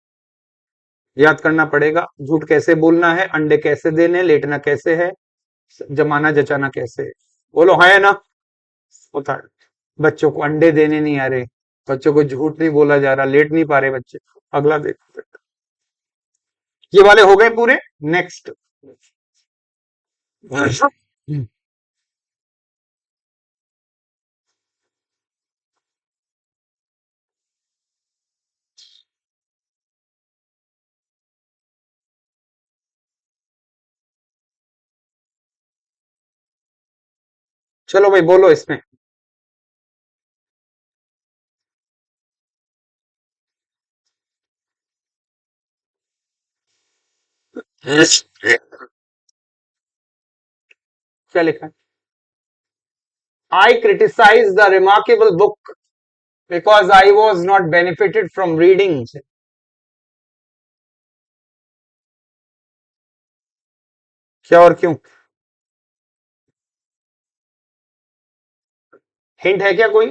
Speaker 1: याद करना पड़ेगा, झूठ कैसे बोलना है, अंडे कैसे देने, लेटना कैसे है, जमाना जचाना कैसे है। बोलो हाँ या ना? होता है। बच्चों को अंडे देने नहीं आ रहे, बच्चों को झूठ नहीं बोला जा रहा, लेट नहीं पा रहे बच्चे। अगला देखो, ये वाले हो गए पूरे। नेक्स्ट। चलो भाई बोलो इसमें। क्या लिखा है? I criticize the remarkable book because I was not benefited from reading. क्या और क्यों? हिंट है क्या कोई?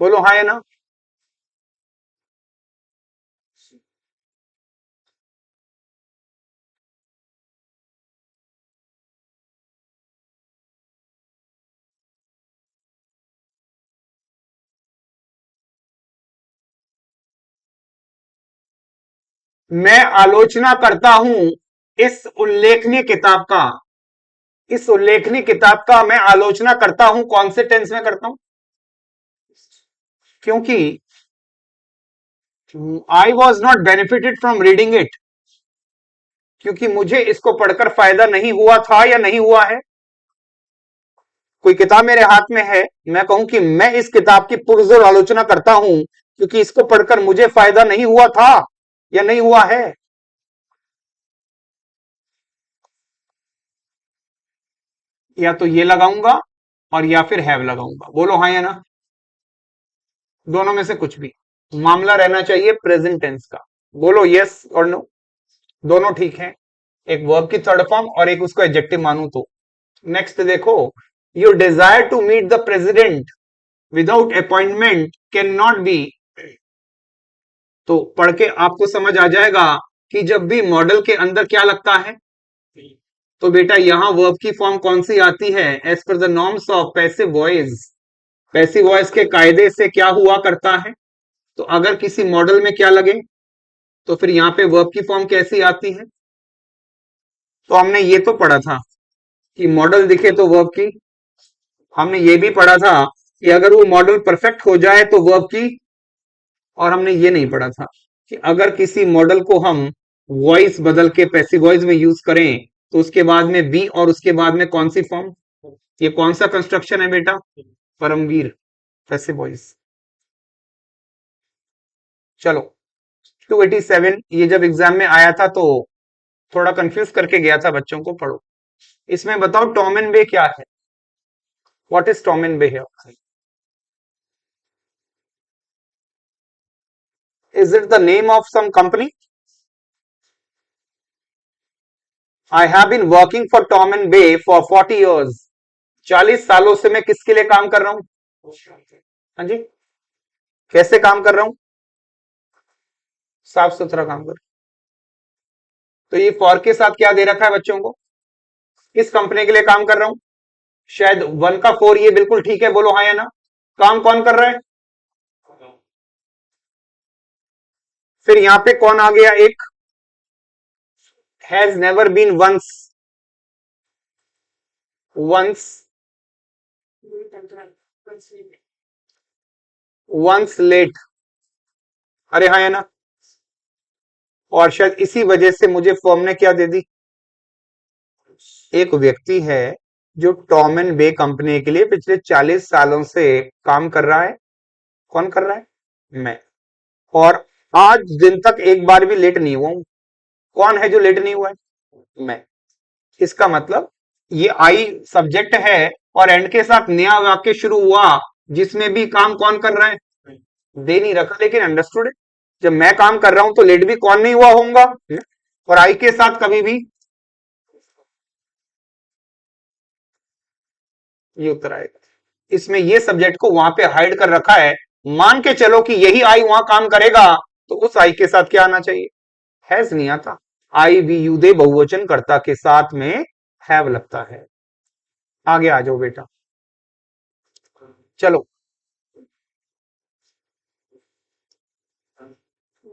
Speaker 1: बोलो हाँ या ना? मैं आलोचना करता हूं इस उल्लेखनीय किताब का। इस उल्लेखनीय किताब का मैं आलोचना करता हूं, कौन से टेंस में करता हूं? क्योंकि I was not benefited from reading it, क्योंकि मुझे इसको पढ़कर फायदा नहीं हुआ था या नहीं हुआ है। कोई किताब मेरे हाथ में है, मैं कहूं कि मैं इस किताब की पुरजोर आलोचना करता हूं क्योंकि इसको पढ़कर मुझे फायदा नहीं हुआ था या नहीं हुआ है। या तो ये लगाऊंगा और या फिर हैव लगाऊंगा। बोलो हाँ या ना? दोनों में से कुछ भी। मामला रहना चाहिए प्रेजेंट टेंस का। बोलो यस और नो। दोनों ठीक है, एक वर्ब की थर्ड फॉर्म और एक उसको एडजेक्टिव मानूं तो। नेक्स्ट देखो, your desire to meet the president without appointment can not be. तो पढ़ के आपको समझ आ जाएगा कि जब भी मॉडल के अंदर क्या लगता है, तो बेटा यहां वर्ब की फॉर्म कौन सी आती है? As per the norms of passive voice. Passive voice के कायदे से क्या हुआ करता है? तो अगर किसी मॉडल में क्या लगे तो फिर यहाँ पे वर्ब की फॉर्म कैसी आती है? तो हमने ये तो पढ़ा था कि मॉडल दिखे तो वर्ब की। हमने ये भी पढ़ा था कि अगर वो मॉडल परफेक्ट हो जाए तो वर्ब की। और हमने ये नहीं पढ़ा था कि अगर किसी मॉडल को हम वॉइस बदल के पैसिव वॉइस में यूज करें तो उसके बाद में बी और उसके बाद में कौन सी फॉर्म। ये कौन सा कंस्ट्रक्शन है बेटा? Paramvir, passive voice. चलो 287, ये जब एग्जाम में आया था तो थोड़ा कंफ्यूज करके गया था बच्चों को। पढ़ो इसमें, बताओ टॉम एंड बे क्या है? What is Tom and Bay here? Is it the name of some company? I have been working for Tom and Bay for 40 years. 40 सालों से मैं किसके लिए काम कर रहा हूं? हाँ जी, कैसे काम कर रहा हूं? साफ सुथरा काम कर। तो ये फॉर के साथ क्या दे रखा है बच्चों को? किस कंपनी के लिए काम कर रहा हूं? शायद 1 का 4 ये बिल्कुल ठीक है। बोलो हाँ या ना? काम कौन कर रहा है? फिर यहां पे कौन आ गया? एक has never been once. Once, once late. अरे हाँ या ना? और शायद इसी वजह से मुझे फर्म ने क्या दे दी? एक व्यक्ति है जो टॉम एंड बे कंपनी के लिए पिछले 40 सालों से काम कर रहा है। कौन कर रहा है? मैं। और आज दिन तक एक बार भी लेट नहीं हुआ हूं। कौन है जो लेट नहीं हुआ है? मैं। इसका मतलब ये आई सब्जेक्ट है और एंड के साथ नया वाक्य शुरू हुआ जिसमें भी काम कौन कर रहा है? दे नहीं रखा लेकिन अंडरस्टूड है। जब मैं काम कर रहा हूं तो लेट भी कौन नहीं हुआ होऊंगा, और आई के साथ कभी भी ये उत्तर आएगा। इसमें ये सब्जेक्ट को वहां पे हाइड कर रखा है। मान के चलो कि यही आई वहां काम करेगा, तो उस आई के साथ क्या आना चाहिए? हैज नहीं आता। आई वी यू दे बहुवचन कर्ता के साथ में हैव लगता है। आगे आ जाओ बेटा। चलो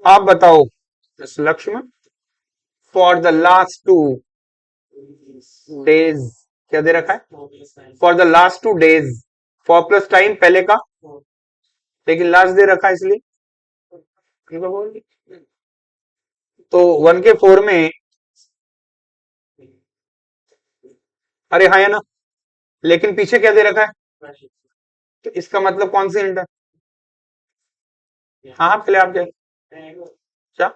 Speaker 1: आप बताओ miss Lakshman, for the last 2 days क्या दे रखा है? For the last 2 days, for plus time पहले का, लेकिन लास्ट दे रखा है इसलिए तो 1 के 4 में, अरे हाँ या ना, लेकिन पीछे क्या दे रखा है? तो इसका मतलब कौन सी हिंट है? हाँ हाँ पहले आप क्या, क्या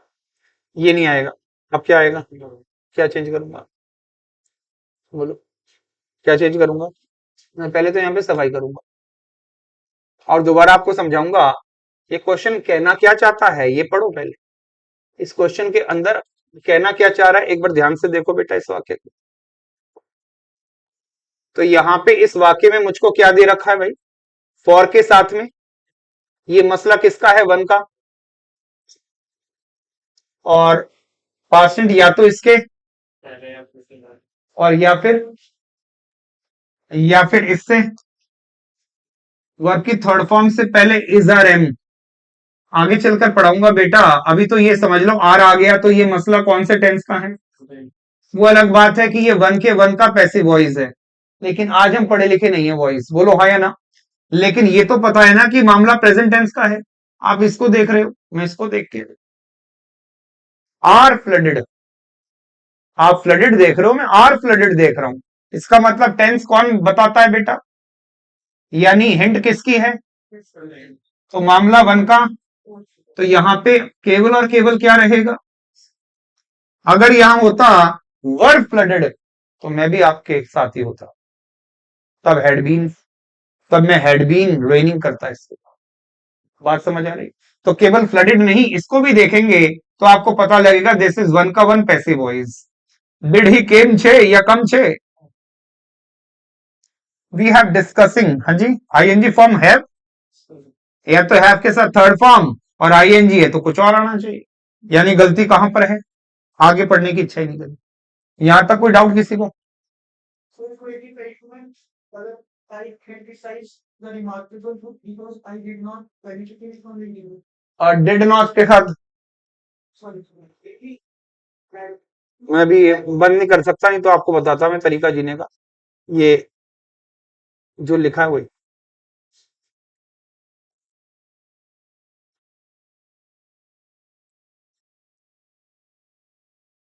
Speaker 1: ये नहीं आएगा, अब क्या आएगा? क्या चेंज करूंगा बोलो, क्या चेंज करूंगा? मैं पहले तो यहाँ पे सफाई करूंगा और दोबारा आपको समझाऊंगा ये क्वेश्चन कहना क्या चाहता है, ये पढ़ो पहले। इस क्वेश्चन के अंदर कहना क्या चाह रहा है एक बार ध्यान से देखो बेटा इस वाक्य को। तो यहाँ पे इस वाक्य में मुझको क्या दे रखा है भाई? फॉर के साथ में ये मसला किसका है? 1 का, और पार्सेंट या तो इसके और या फिर इससे, वर्ब की थर्ड फॉर्म से पहले इज आर एम। आगे चलकर पढ़ाऊंगा बेटा, अभी तो ये समझ लो आर आ गया तो ये मसला कौन से टेंस का है। वो अलग बात है कि ये 1 का पैसिव वॉइस है, लेकिन आज हम पढ़े लिखे नहीं है वॉइस, बोलो हाँ या ना। लेकिन ये तो पता है ना कि मामला प्रेजेंट टेंस का है। आप इसको देख रहे हो, मैं इसको देख के, आर फ्लडेड, आप फ्लडेड देख रहे हो, मैं आर फ्लडेड देख रहा हूं। इसका मतलब टेंस कौन बताता है बेटा? यानी हिंट किसकी है? तो मामला 1 का, तो यहां पे केवल और केवल क्या रहेगा? अगर यहां होता वर फ्लडेड तो मैं भी आपके साथ ही होता, तब हैड बीन, तब मैं हैड बीन रेनिंग करता इससे। बात समझ आ रही? तो केवल फ्लडेड नहीं, इसको भी देखेंगे तो आपको पता लगेगा दिस इज 1 का 1 पैसिव वॉइस। डिड ही केम छे या कम छे? वी हैव डिस्कसिंग, हाँ जी, आईएनजी फॉर्म हैव, या तो हैव के साथ थर्ड फॉर्म और आईएनजी है तो कुछ और आना चाहिए। यानी गलती कहां पर है? आगे पढ़ने की इच्छा ही नहीं करी। यहां तक कोई डाउट किसी को? और डिड नॉट के साथ मैं भी बंद नहीं कर सकता, नहीं तो आपको बताता मैं तरीका जीने का। ये जो लिखा है वही,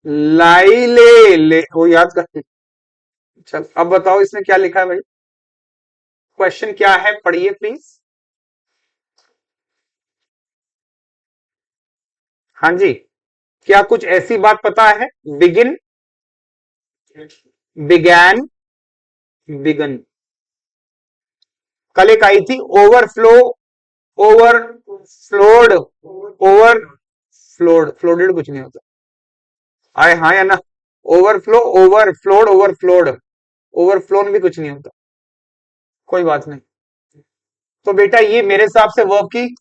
Speaker 1: लाई ले वो याद कर। चल अब बताओ इसमें क्या लिखा है भाई? क्वेश्चन क्या है पढ़िए प्लीज। हाँ जी, क्या कुछ ऐसी बात पता है? Begin, began, begun. कल एक आई थी overflow, overflowed, overflowed, flooded कुछ नहीं होता। आए हाँ या ना? ओवरफ्लो, ओवरफ्लोड, ओवरफ्लोड, ओवरफ्लोन भी कुछ नहीं होता। कोई बात नहीं। तो बेटा ये मेरे हिसाब से वर्ब की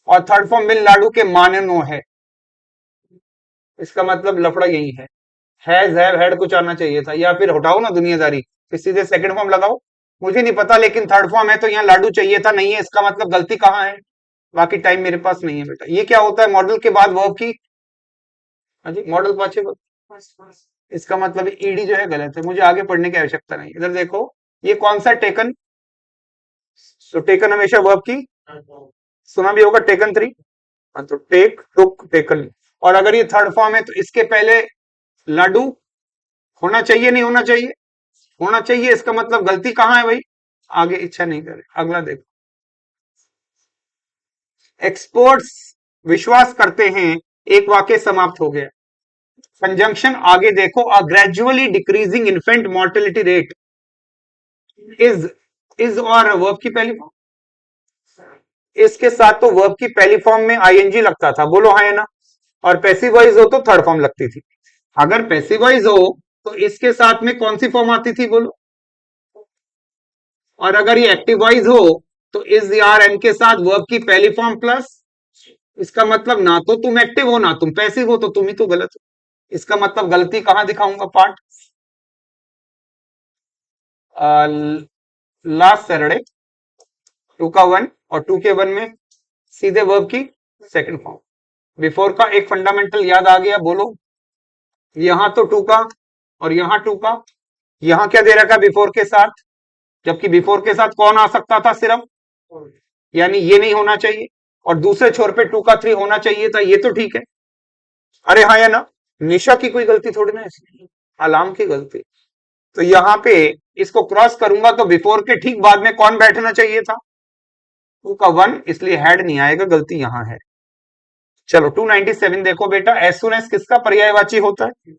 Speaker 1: और थर्ड फॉर्म मिल लाडू के माननो है। इसका मतलब लफड़ा यही है। हैज हैव हैड कुछ आना चाहिए था, या फिर हटाओ ना दुनियादारी, फिर सीधे सेकंड फॉर्म लगाओ। मुझे नहीं पता लेकिन थर्ड फॉर्म है तो यहाँ लाडू चाहिए था, नहीं है, इसका मतलब गलती कहाँ है? बाकी टाइम मेरे पास नहीं है बेटा। ये क्या होता है? मॉडल के बाद वर्ब की, हाँ जी, मॉडल पाछे को, इसका मतलब ईडी जो है गलत है, मुझे आगे पढ़ने की आवश्यकता नहीं। इधर देखो, ये कौन सा टेकन, तो टेकन हमेशा वर्ब की, सुना भी होगा टेकन 3, तो टेक, टुक, टेकन। और अगर ये थर्ड फॉर्म है तो इसके पहले लाडू होना चाहिए, नहीं होना चाहिए? होना चाहिए, इसका मतलब गलती कहां है भाई? आगे इच्छा नहीं करे। अगला देखो, एक्सपर्ट्स विश्वास करते हैं, एक वाक्य समाप्त हो गया। कंजंक्शन आगे देखो, a gradually decreasing infant mortality rate is, is और वर्ब की पहली फॉर्म, इसके साथ तो वर्ब की पहली फॉर्म में आईएनजी लगता था, बोलो हाँ या ना, और पैसिव वॉइस हो तो थर्ड फॉर्म लगती थी। अगर पैसिव वॉइस हो तो इसके साथ में कौन सी फॉर्म आती थी बोलो, और अगर ये एक्टिव वॉइस हो तो इज आर एन के साथ वर्ब की पहली फॉर्म प्लस, इसका मतलब ना तो तुम एक्टिव हो ना तुम पैसिव हो, तो तुम ही तो गलत हो। इसका मतलब गलती कहां दिखाऊंगा पार्ट, लास्ट सैटरडे 2 का 1 और 2 के 1 में सीधे वर्ब की सेकंड फॉर्म। बिफोर का एक फंडामेंटल याद आ गया, बोलो। यहां तो 2 का और यहां 2 का, यहां क्या दे रखा बिफोर के साथ, जबकि बिफोर के साथ कौन आ सकता था सिर्फ, यानी ये नहीं होना चाहिए, और दूसरे छोर पे 2 का 3 होना चाहिए था, ये तो ठीक है। अरे हाँ या ना, निशा की कोई गलती थोड़ी ना, इसमें अलार्म की गलती। तो यहाँ पे इसको क्रॉस करूंगा तो बिफोर के ठीक बाद में कौन बैठना चाहिए था, 2 का 1, इसलिए हेड नहीं आएगा, गलती यहां है। चलो 297 देखो बेटा, एज सुन एज किसका पर्यायवाची होता है,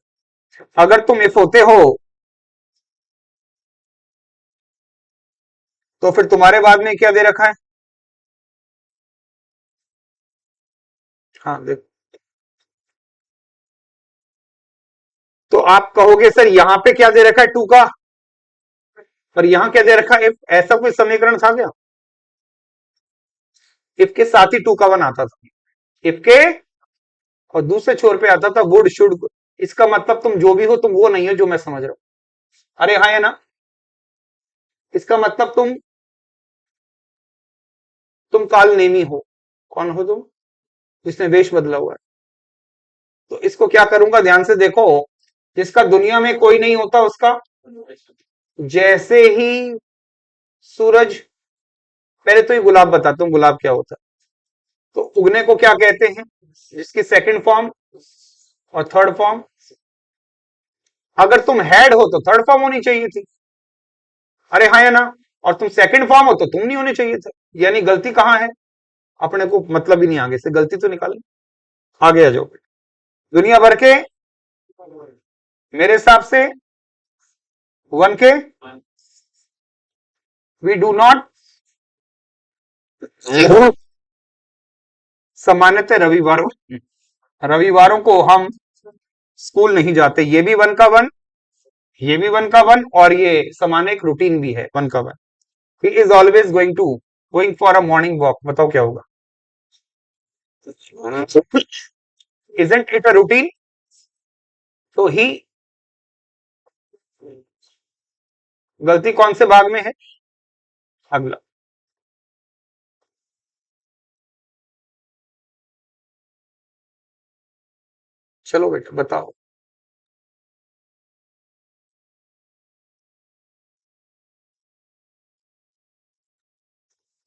Speaker 1: अगर तुम इफ होते हो तो फिर तुम्हारे बाद में क्या दे रखा है, हाँ देखो, तो आप कहोगे सर यहां पे क्या दे रखा है 2 का, पर यहां क्या दे रखा है इफ, ऐसा कोई समीकरण था क्या, इफ के साथ ही 2 का 1 आता था, इफ के और दूसरे छोर पे आता था वुड शुड, इसका मतलब तुम जो भी हो तुम वो नहीं हो जो मैं समझ रहा हूं। अरे हाँ या ना, इसका मतलब तुम काल नेमी हो, कौन हो तुम, जिसने वेश बदला हुआ है। तो इसको क्या करूंगा, ध्यान से देखो, जिसका दुनिया में कोई नहीं होता उसका, जैसे ही सूरज, पहले तो ये गुलाब बताता हूं गुलाब क्या होता है, तो उगने को क्या कहते हैं, जिसकी सेकंड फॉर्म और थर्ड फॉर्म, अगर तुम हेड हो तो थर्ड फॉर्म होनी चाहिए थी, अरे हाँ या ना, और तुम सेकंड फॉर्म हो तो तुम नहीं होने चाहिए थे, यानी गलती कहां है, अपने को मतलब ही नहीं आगे से, गलती तो निकाल, आगे आ जाओ। दुनिया भर के मेरे हिसाब से 1 के वी डू नॉट, सामान्यतः रविवारों को हम स्कूल नहीं जाते, ये भी 1 का 1, ये भी 1 का 1, और ये सामान्य एक रूटीन भी है 1 का 1। He is always going for a morning walk, बताओ क्या होगा, इजंट इट अ रूटीन, तो ही, गलती कौन से भाग में है, अगला, चलो बेटा बताओ।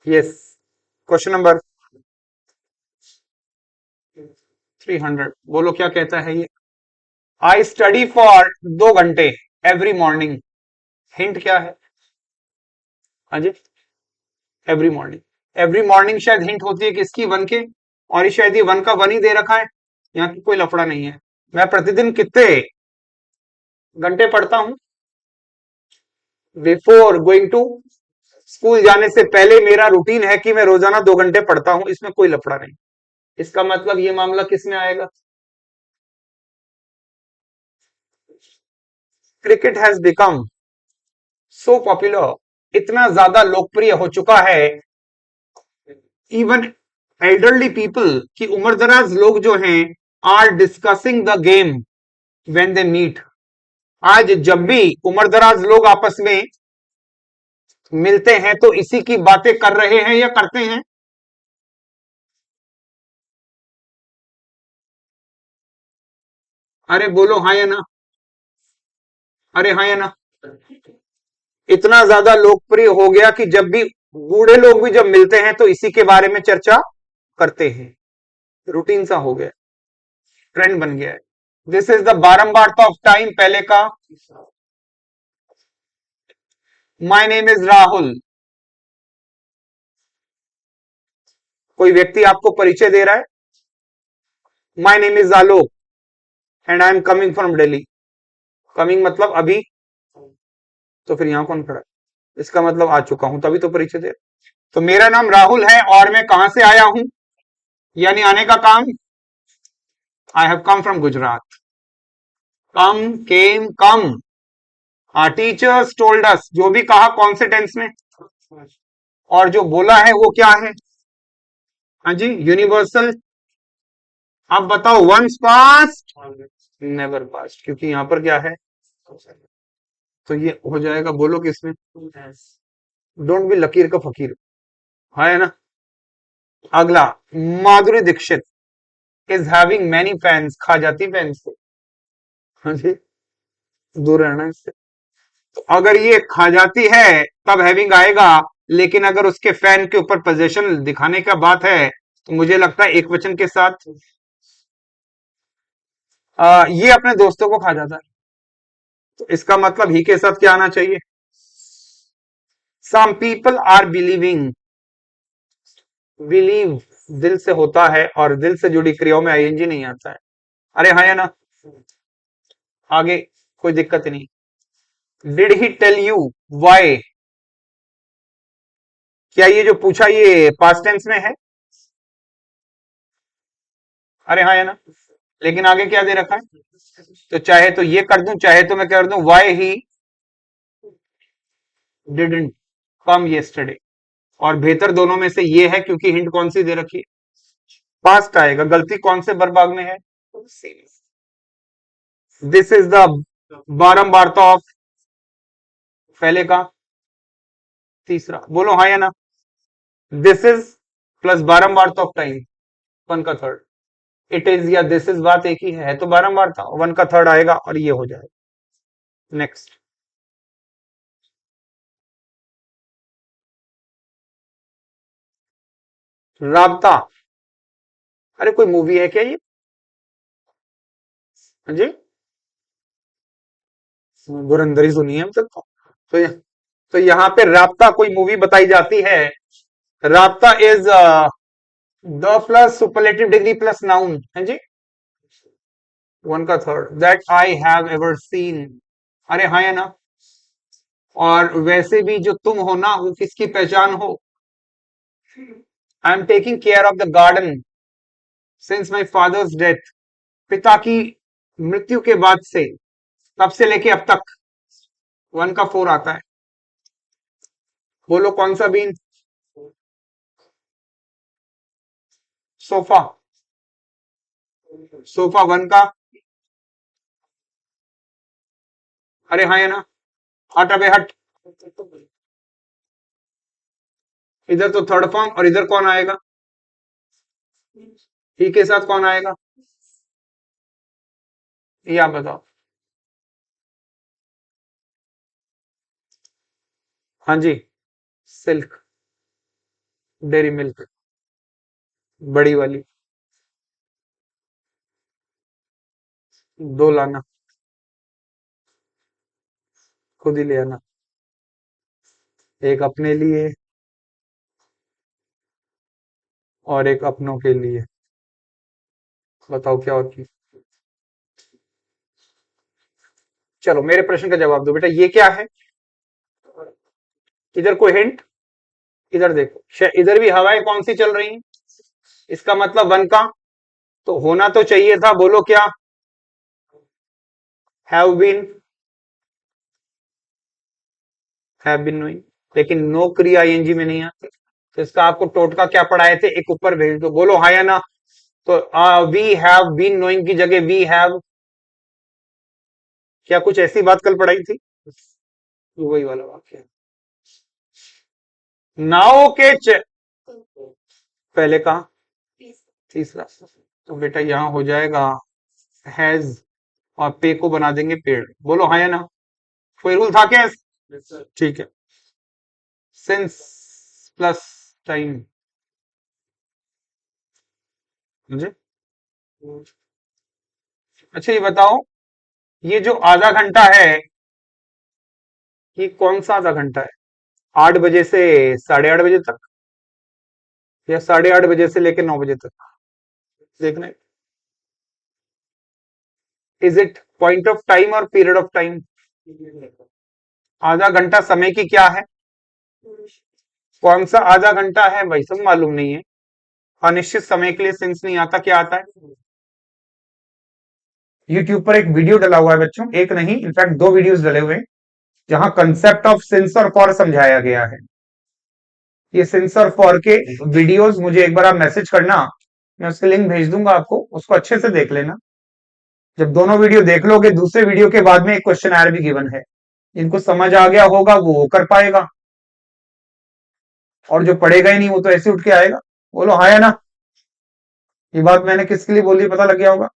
Speaker 1: यस, क्वेश्चन नंबर 300, बोलो क्या कहता है ये, आई स्टडी फॉर 2 घंटे एवरी मॉर्निंग, हिंट क्या है, हाँ जी, एवरी मॉर्निंग शायद हिंट होती है किसकी, 1 के, और ये शायद ये 1 का 1 ही दे रखा है, यहाँ की कोई लफड़ा नहीं है। मैं प्रतिदिन कितने घंटे पढ़ता हूं, बिफोर गोइंग टू, स्कूल जाने से पहले मेरा रूटीन है कि मैं रोजाना 2 घंटे पढ़ता हूं, इसमें कोई लफड़ा नहीं। इसका मतलब ये मामला किस में आएगा, cricket has become so popular, इतना ज्यादा लोकप्रिय हो चुका है, इवन एल्डरली पीपल की उम्र दराज लोग जो हैं, are discussing the game when they meet, आज जब भी उम्र दराज लोग आपस में मिलते हैं तो इसी की बातें कर रहे हैं या करते हैं, अरे बोलो हाँ या ना, अरे हाँ या ना, इतना ज्यादा लोकप्रिय हो गया कि जब भी बूढ़े लोग भी जब मिलते हैं तो इसी के बारे में चर्चा करते हैं, रूटीन सा हो गया, ट्रेंड बन गया है। दिस इज द बारंबारता ऑफ टाइम, पहले का, माय नेम इज राहुल, कोई व्यक्ति आपको परिचय दे रहा है, my name is Alok and I am coming from Delhi, coming मतलब अभी, तो फिर यहां कौन खड़ा है, इसका मतलब आ चुका हूं, तभी तो परिचय दे, तो मेरा नाम राहुल है और मैं कहां से आया हूं, यानी आने का काम, आई have come from Gujarat. Come, came, come. Teachers told us, जो भी कहा कौन से टेंस में, और जो बोला है वो क्या है, हाँ जी, यूनिवर्सल। अब बताओ, वंस पास्ट, नेवर पास्ट, क्योंकि यहां पर क्या है, तो ये हो जाएगा, बोलो किसमें, डोंट बी लकीर का फकीर, है ना। अगला, Madhuri Dixit is having many fans, खा जाती फैंस से, हाँ जी, दूर रहना इससे। तो अगर ये खा जाती है तब हैविंग आएगा, लेकिन अगर उसके फैन के ऊपर पोजेशन दिखाने का बात है तो मुझे लगता है एक वचन के साथ, ये अपने दोस्तों को खा जाता है, तो इसका मतलब ही के साथ क्या आना चाहिए, some people are believing, believe दिल से होता है और दिल से जुड़ी क्रियाओं में आईएनजी नहीं आता है, अरे हाँ या ना, आगे कोई दिक्कत नहीं। Did he tell you why, क्या ये जो पूछा ये पास्ट टेंस में है, अरे हाँ या ना, लेकिन आगे क्या दे रखा है, तो चाहे तो ये कर दूं, चाहे तो मैं कर दूं why he didn't come yesterday, और बेहतर दोनों में से ये है, क्योंकि हिंट कौन सी दे रखी है, पास्ट आएगा, गलती कौन से वर्ब में है, दिस इज द बारंबारता ऑफ, पहले का, तीसरा, बोलो हाँ या ना, दिस इज प्लस बारंबारता ऑफ टाइम, वन का थर्ड, इट इज या दिस इज बात एक ही है तो बारंबारता, वन का थर्ड आएगा और ये हो जाएगा। नेक्स्ट, राबता, अरे कोई मूवी है क्या ये, हाँ जी, धुरंधर ही सुनी है अब तक तो तो यहाँ पे राबता कोई मूवी बताई जाती है, राबता is the plus superlative degree plus noun, है जी, वन का third, that I have ever seen, अरे हाँ या ना, और वैसे भी जो तुम हो ना वो किसकी पहचान हो, I am taking care of the garden since my father's death, पिता की मृत्यु के बाद से, तब से लेके अब तक, वन का फोर आता है, बोलो कौन सा बीन, सोफा, सोफा वन का, अरे हाँ या ना, हट अबे हट, इधर तो थर्ड फॉर्म और इधर कौन आएगा, ही के साथ कौन आएगा, ये आप बताओ, हाँ जी, सिल्क, डेरी मिल्क, बड़ी वाली, दो लाना, खुद ही ले आना, एक अपने लिए और एक अपनों के लिए, बताओ क्या होती, चलो मेरे प्रश्न का जवाब दो बेटा, ये क्या है, इधर कोई हिंट, इधर देखो, इधर भी हवाएं कौन सी चल रही हैं, इसका मतलब वन का, तो होना तो चाहिए था, बोलो क्या, हैव बीन नोइंग, लेकिन नो क्रिया आईएनजी में नहीं आती, तो इसका आपको टोटका क्या पढ़ाए थे, एक ऊपर भेज दो, बोलो हाँ या ना, तो वी हैव बीन नोइंग की जगह वी हैव, क्या कुछ ऐसी बात कल पढ़ाई थी, वही वाला वाक्य, नाव के पहले कहा, तीसरा, तो बेटा यहां हो जाएगा हैज, और पे को बना देंगे पेड़, बोलो हाँ या ना, कोई रूल था क्या, ठीक है, सिंस प्लस टाइम, मुझे, अच्छा ये बताओ, ये जो आधा घंटा है, ये कौन सा आधा घंटा है, 8 बजे से 8:30 बजे तक, या 8:30 बजे से लेकर 9 बजे तक, देखना, is it point of time और पीरियड ऑफ टाइम, आधा घंटा समय की क्या है, कौन सा आधा घंटा है भाई सब मालूम नहीं है। अनिश्चित समय के लिए सेंस नहीं आता, क्या आता है? यूट्यूब पर एक वीडियो डला हुआ है बच्चों, एक नहीं इनफैक्ट दो वीडियोस डले हुए हैं, जहां कंसेप्ट ऑफ सेंस और फॉर समझाया गया है। ये सेंस और फॉर के वीडियोस मुझे एक बार आप मैसेज करना, मैं उसके लिंक भेज दूंगा आपको, उसको अच्छे से देख लेना। जब दोनों वीडियो देख लोगे, दूसरे वीडियो के बाद में एक क्वेश्चन आयर भी गिवन है, जिनको समझ आ गया होगा वो कर पाएगा, और जो पढ़ेगा ही नहीं वो तो ऐसे उठ के आएगा। बोलो हाँ या ना? ये बात मैंने किसके लिए बोली पता लग गया होगा?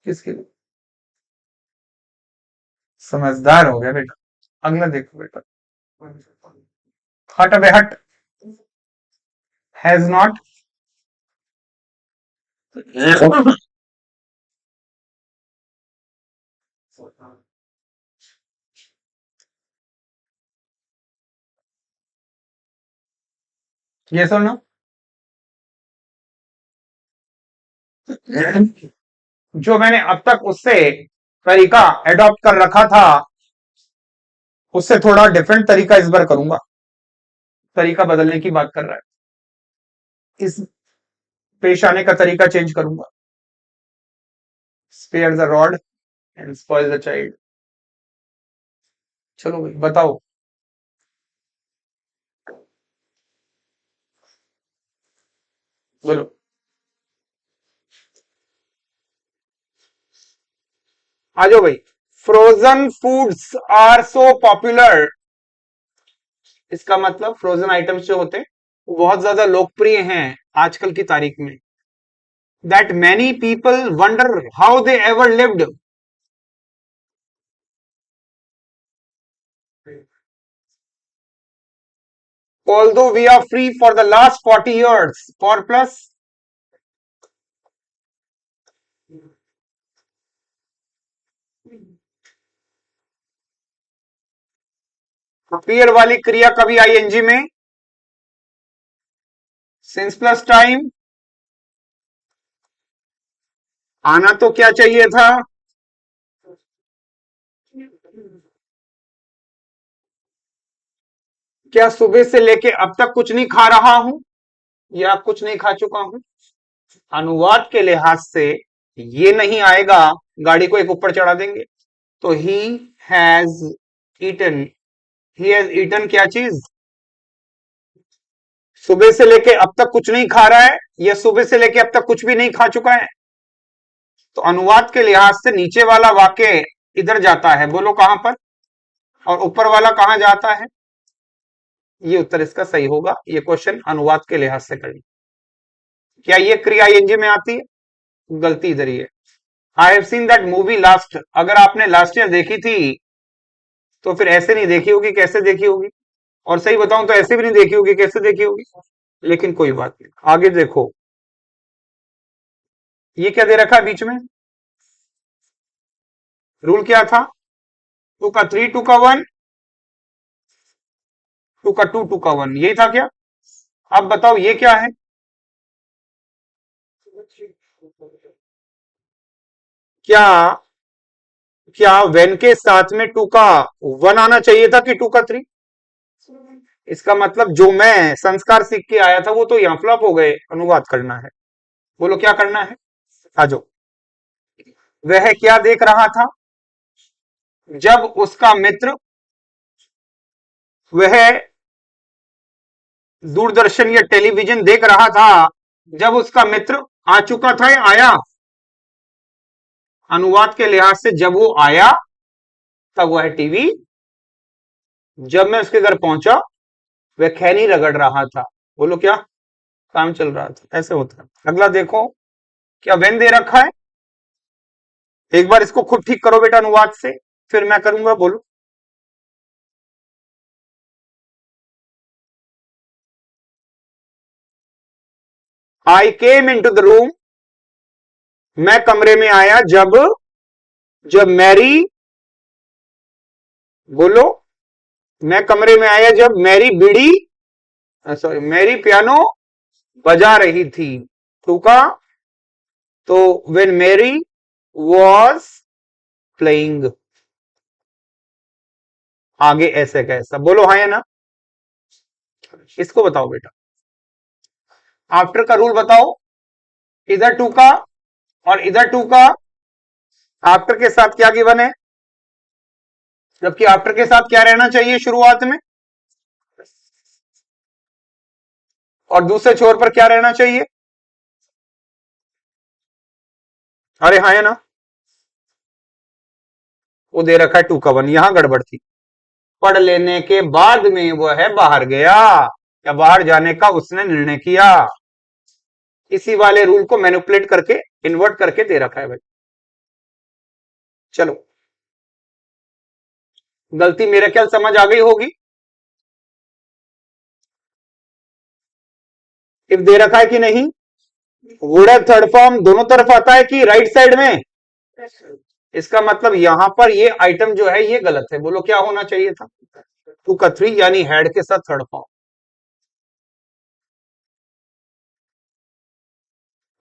Speaker 1: किसके लिए? समझदार हो गया बेटा। अगला देखो बेटा, हट अबे हट। हैज नॉट, ये सुनो, जो मैंने अब तक उससे तरीका एडॉप्ट कर रखा था, उससे थोड़ा डिफरेंट तरीका इस बार करूंगा। तरीका बदलने की बात कर रहा है, इस पेश आने का तरीका चेंज करूंगा। Spare the rod and spoil the child. चलो भाई बताओ। बोलो। आ जाओ भाई। Frozen foods are so popular, इसका मतलब फ्रोजन आइटम्स जो होते हैं वो बहुत ज्यादा लोकप्रिय हैं आजकल की तारीख में। That many people wonder how they ever lived. Although we are free for the last 40 years, for plus appear वाली क्रिया कभी आईएनजी में, सिंस प्लस टाइम आना तो क्या चाहिए था? क्या सुबह से लेके अब तक कुछ नहीं खा रहा हूं, या कुछ नहीं खा चुका हूं? अनुवाद के लिहाज से ये नहीं आएगा, गाड़ी को एक ऊपर चढ़ा देंगे। तो has eaten, he has eaten क्या चीज? सुबह से लेके अब तक कुछ नहीं खा रहा है, या सुबह से लेके अब तक कुछ भी नहीं खा चुका है? तो अनुवाद के लिहाज से नीचे वाला वाक्य इधर जाता है, बोलो कहां पर, और ऊपर वाला कहां जाता है? ये उत्तर इसका सही होगा। ये क्वेश्चन अनुवाद के लिहाज से करें। क्या ये क्रिया आईएनजी में आती है? गलती इधर ही है। I have seen that movie last, अगर आपने लास्ट ईयर देखी थी तो फिर ऐसे नहीं देखी होगी, कैसे देखी होगी? और सही बताऊं तो ऐसे भी नहीं देखी होगी, कैसे देखी होगी? लेकिन कोई बात नहीं, आगे देखो। ये क्या दे रखा है बीच में? रूल क्या था? टू का थ्री, टू का वन, टू का टू, टू का वन, यही था क्या? अब बताओ ये क्या है? क्या क्या वेन के साथ में टू का वन आना चाहिए था कि टू का थ्री? इसका मतलब जो मैं संस्कार सीख के आया था वो तो यहाँ फ्लॉप हो गए, अनुवाद करना है। बोलो क्या करना है? आजो। वह क्या देख रहा था जब उसका मित्र, वह दूरदर्शन या टेलीविजन देख रहा था जब उसका मित्र आ चुका था या आया? अनुवाद के लिहाज से जब वो आया तब वह टीवी, जब मैं उसके घर पहुंचा वह खैनी रगड़ रहा था। बोलो क्या काम चल रहा था? ऐसे होता है। अगला देखो, क्या वेन दे रखा है? एक बार इसको खुद ठीक करो बेटा अनुवाद से, फिर मैं करूंगा। बोलो। आई केम इन टू द रूम, मैं कमरे में आया जब, जब मैरी, बोलो, मैं कमरे में आया जब मैरी बीड़ी, सॉरी मैरी पियानो बजा रही थी। टू का, तो व्हेन मैरी वॉज प्लेइंग, आगे ऐसे कैसा? बोलो हाँ या ना? इसको बताओ बेटा, आफ्टर का रूल बताओ, इधर टू का और इधर टू का, आफ्टर के साथ क्या गिवन है, जबकि आफ्टर के साथ क्या रहना चाहिए शुरुआत में, और दूसरे छोर पर क्या रहना चाहिए, अरे हाँ है ना, वो दे रखा है 2 का 1, यहां गड़बड़ थी, पढ़ लेने के बाद में वो है बाहर गया, या बाहर जाने का उसने निर्णय किया, इसी वाले रूल को मैनिपुलेट करके इन्वर्ट करके दे रखा है भाई। चलो, गलती मेरे ख्याल समझ आ गई होगी। इफ दे रखा है कि नहीं, वुड हैव थर्ड फॉर्म दोनों तरफ आता है कि राइट साइड में, इसका मतलब यहां पर ये आइटम जो है ये गलत है, बोलो क्या होना चाहिए था, 2 का 3 यानी हेड के साथ third form.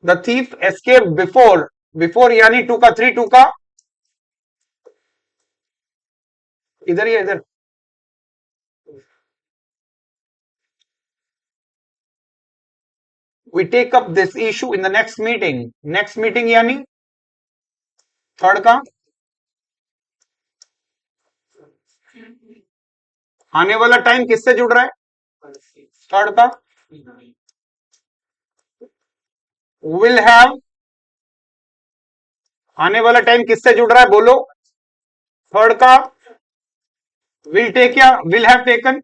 Speaker 1: The thief escape before, before यानी 2 का 3, 2 का इधर ही इधर, we take up this issue in the next meeting, next meeting यानी थर्ड का, आने वाला टाइम किससे जुड़ रहा है, थर्ड का, विल हैव, आने वाला टाइम किससे जुड़ रहा है बोलो, थर्ड का, विल टेक या विल हैव टेकन,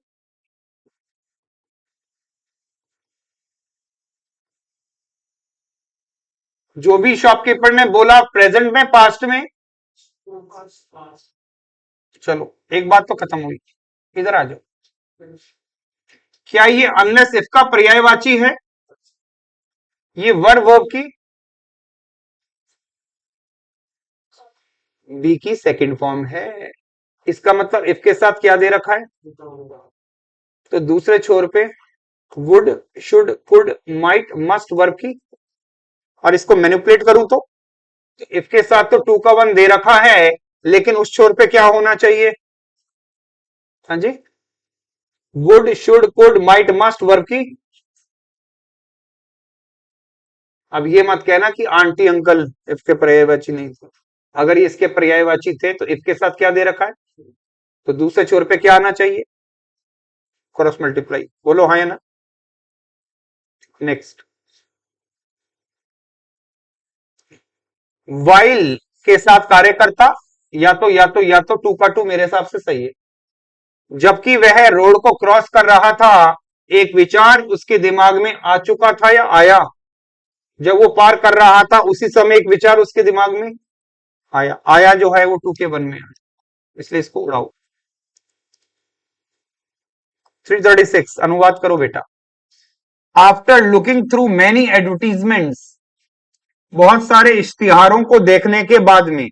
Speaker 1: जो भी शॉपकीपर ने बोला प्रेजेंट में पास्ट में, चलो एक बात तो खत्म हुई, इधर आ जाओ, क्या ये अनलेस इफ का पर्यायवाची है, ये वर्ब की बी की सेकंड फॉर्म है, इसका मतलब इफ के साथ क्या दे रखा है, तो दूसरे छोर पे would should could might must verb की, और इसको मैनिपुलेट करूं तो इफ के साथ तो 2 का 1 दे रखा है, लेकिन उस छोर पे क्या होना चाहिए, हाँ जी, would should could might must verb की। अब ये मत कहना कि आंटी अंकल इफ के पर्यायवाची नहीं थे, अगर ये इसके पर्यायवाची थे तो इफ के साथ क्या दे रखा है, तो दूसरे छोर पे क्या आना चाहिए, क्रॉस मल्टीप्लाई, बोलो हाँ या ना। नेक्स्ट, वाइल के साथ कार्यकर्ता, या तो 2 का 2 मेरे हिसाब से सही है, जबकि वह रोड को क्रॉस कर रहा था, एक विचार उसके दिमाग में आ चुका था या आया, जब वो पार कर रहा था उसी समय एक विचार उसके दिमाग में आया, आया जो है वो 2 के 1 में आया, इसलिए इसको उड़ाओ। 336 अनुवाद करो बेटा, after looking through many advertisements, बहुत सारे इश्तिहारों को देखने के बाद में,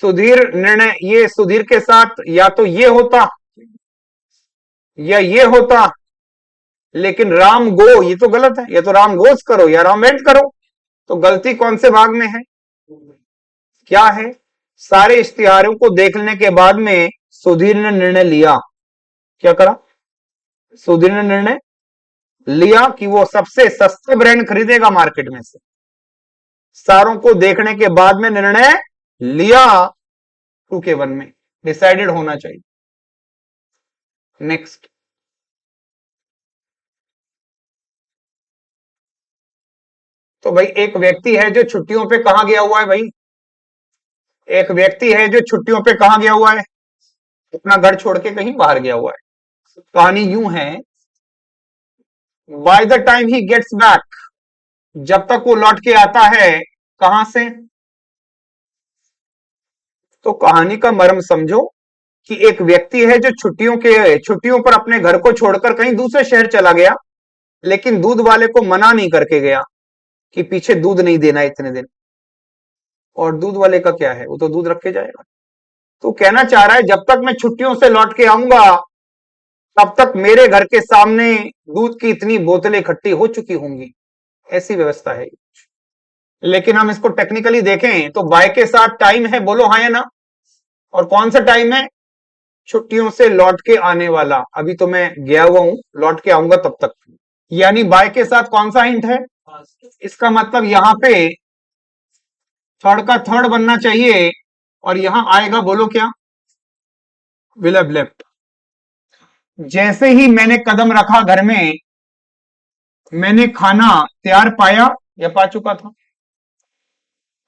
Speaker 1: सुधीर निर्णय, ये सुधीर के साथ या तो ये होता या ये होता, लेकिन राम गो ये तो गलत है, या तो राम गोस करो या राम वेंट करो, तो गलती कौन से भाग में है, क्या है, सारे इश्तिहारों को देखने के बाद में सुधीर ने निर्णय लिया, क्या करा, सुधीर ने निर्णय लिया कि वो सबसे सस्ते ब्रांड खरीदेगा मार्केट में से, सारों को देखने के बाद में निर्णय लिया, 2 के 1 में डिसाइडेड होना चाहिए। नेक्स्ट, तो भाई एक व्यक्ति है जो छुट्टियों पे कहां गया हुआ है भाई, एक व्यक्ति है जो छुट्टियों पे कहां गया हुआ है, अपना घर छोड़ के कहीं बाहर गया हुआ है, कहानी यूं है, by the time he gets back, जब तक वो लौट के आता है, कहां से, तो कहानी का मर्म समझो कि एक व्यक्ति है जो छुट्टियों पर अपने घर को छोड़कर कहीं दूसरे शहर चला गया, लेकिन दूध वाले को मना नहीं करके गया कि पीछे दूध नहीं देना इतने दिन, और दूध वाले का क्या है, वो तो दूध रख के जाएगा, तो कहना चाह रहा है जब तक मैं छुट्टियों से लौट के आऊंगा तब तक मेरे घर के सामने दूध की इतनी बोतलें इकट्ठी हो चुकी होंगी, ऐसी व्यवस्था है। लेकिन हम इसको टेक्निकली देखें तो बाय के साथ टाइम है, बोलो हाँ या ना, और कौन सा टाइम है, छुट्टियों से लौट के आने वाला, अभी तो मैं गया हुआ हूं, लौट के आऊंगा तब तक। यानी बाय के साथ कौन सा हिंट है? इसका मतलब यहां पे थर्ड का थर्ड बनना चाहिए, और यहां आएगा, बोलो क्या? Will have left. जैसे ही मैंने कदम रखा घर में, मैंने खाना तैयार पाया या पा चुका था।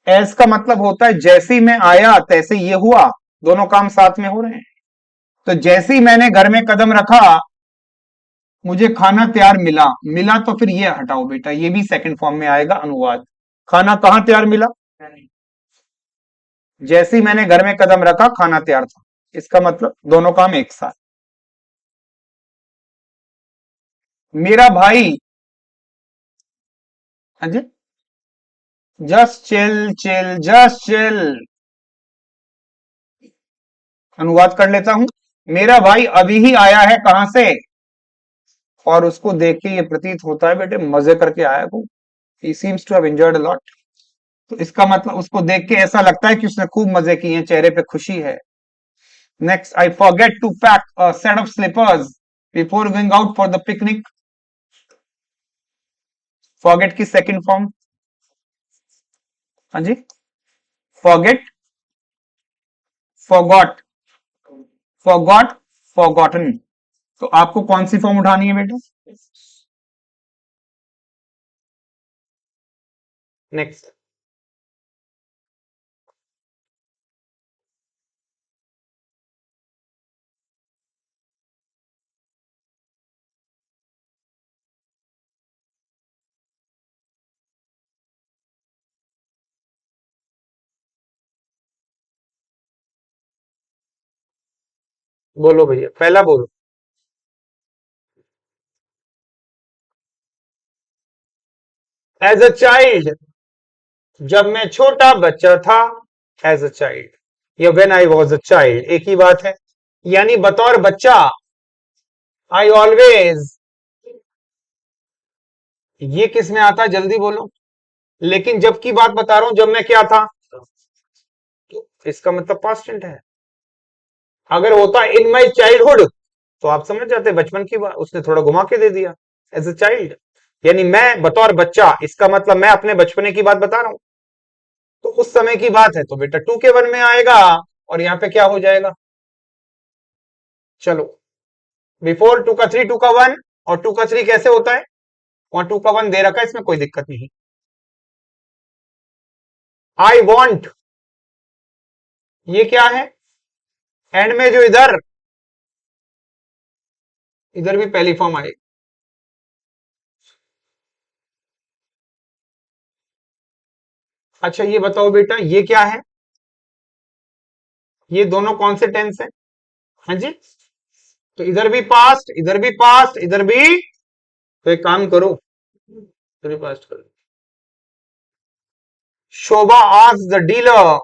Speaker 1: एस का मतलब होता है जैसे ही मैं आया तैसे ये हुआ, दोनों काम साथ में हो रहे हैं। तो जैसे ही मैंने घर में कदम रखा, मुझे खाना तैयार मिला। मिला तो फिर ये हटाओ बेटा, ये भी सेकंड फॉर्म में आएगा अनुवाद। खाना कहां तैयार मिला? जैसे ही मैंने घर में कदम रखा, खाना तैयार था। इसका मतलब दोनों काम एक साथ। मेरा भाई, हाँ जी, just chill chill just chill. अनुवाद कर लेता हूं। मेरा भाई अभी ही आया है कहां से, और उसको देख के ये प्रतीत होता है बेटे मजे करके आया वो। He seems to have enjoyed a lot. तो इसका मतलब उसको देख के ऐसा लगता है कि उसने खूब मजे किए हैं, चेहरे पे खुशी है। Next, I forget to pack a set of slippers before going out for the picnic. Forget की सेकंड फॉर्म, हाँ जी, फॉरगेट, फॉरगॉट, फॉरगॉट, फॉरगॉटन। तो आपको कौन सी फॉर्म उठानी है बेटा? नेक्स्ट, बोलो भैया, पहला बोलो। एज अ चाइल्ड, जब मैं छोटा बच्चा था। एज अ चाइल्ड या when I was a child, एक ही बात है। यानी बतौर बच्चा, आई ऑलवेज, ये किस में आता है जल्दी बोलो। लेकिन जब की बात बता रहा हूं, जब मैं क्या था, तो इसका मतलब पास्ट टेंस है। अगर होता इन माई चाइल्डहुड, तो आप समझ जाते बचपन की बात, उसने थोड़ा घुमा के दे दिया। एज अ चाइल्ड, यानी मैं बतौर बच्चा, इसका मतलब मैं अपने बचपने की बात बता रहा हूं, तो उस समय की बात है, तो बेटा टू के वन में आएगा, और यहां पे क्या हो जाएगा? चलो, बिफोर टू का थ्री, टू का वन, और टू का थ्री कैसे होता है? वहां टू का वन दे रखा है, इसमें कोई दिक्कत नहीं। आई वॉन्ट, ये क्या है? एंड में जो इधर, इधर भी पहली फॉर्म आएगी। अच्छा ये बताओ बेटा, ये क्या है? ये दोनों कौन से टेंस है? हाँ जी, तो इधर भी पास्ट, इधर भी पास्ट, इधर भी। तो एक काम करो, इधर भी पास्ट करो। शोभा आस्क्ड द डीलर,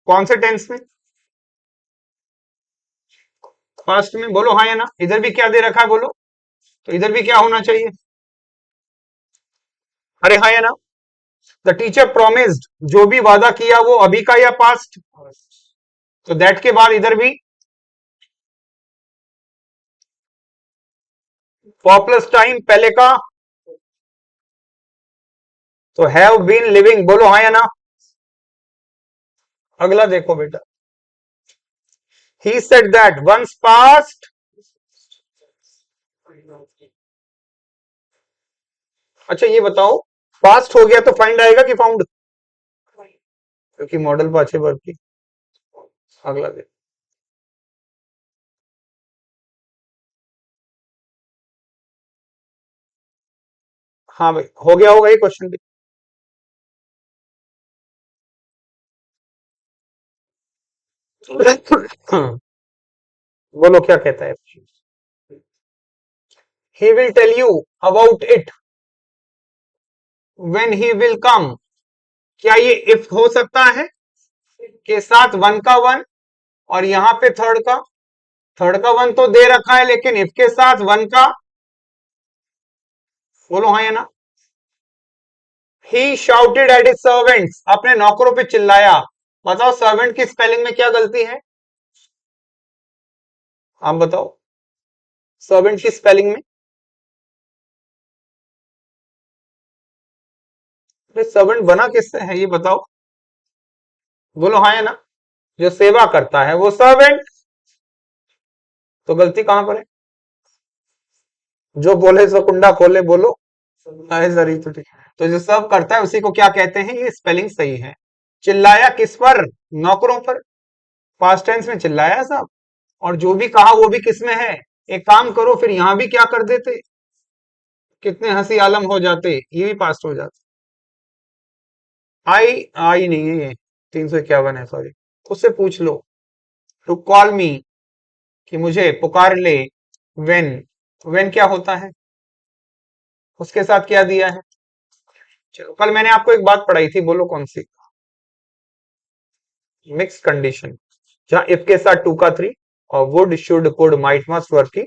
Speaker 1: कौन से टेंस में? पास्ट में, बोलो हाँ या ना। इधर भी क्या दे रखा है बोलो, तो इधर भी क्या होना चाहिए? अरे हाँ या ना। द टीचर प्रोमिस्ड, जो भी वादा किया वो अभी का या पास्ट? तो दैट के बाद इधर भी फॉर प्लस टाइम पहले का, तो हैव बीन लिविंग, बोलो हाँ या ना। अगला देखो बेटा, he said that once past. अच्छा ये बताओ, पास्ट हो गया तो फाइंड आएगा कि फाउंड? क्योंकि मॉडल पाछे वर्ब की। अगला देखो, हाँ भाई हो गया होगा ये क्वेश्चन भी। बोलो क्या कहता है? He will tell you about it when he will come. क्या ये इफ हो सकता है के साथ वन का वन, और यहां पे थर्ड का, थर्ड का वन तो दे रखा है, लेकिन इफ के साथ वन का, बोलो हाँ या ना। ही शाउटेड एट हिज सर्वेंट्स, अपने नौकरों पे चिल्लाया। बताओ सर्वेंट की स्पेलिंग में क्या गलती है? आप बताओ सर्वेंट की स्पेलिंग में। सर्वेंट बना किससे है ये बताओ, बोलो हाँ या ना। जो सेवा करता है वो सर्वेंट। तो गलती कहां पर है? जो बोले सो कुंडा खोले, बोलो। है सर, तो ठीक। तो जो सर्व करता है उसी को क्या कहते हैं, ये स्पेलिंग सही है। चिल्लाया किस पर? नौकरों पर। पास्ट टेंस में चिल्लाया साहब। और जो भी कहा वो भी किस में है? एक काम करो फिर यहां भी क्या कर देते, कितने हंसी आलम हो जाते, ये भी पास्ट हो जाते। आई आई नहीं है ये, 351 है, सॉरी। उससे पूछ लो टू कॉल मी, कि मुझे पुकार ले। वेन, वेन क्या होता है, उसके साथ क्या दिया है। चलो, कल मैंने आपको एक बात पढ़ाई थी, बोलो कौन सी। मिक्स कंडीशन, जहां इफ के साथ टू का थ्री और would should could might must work की,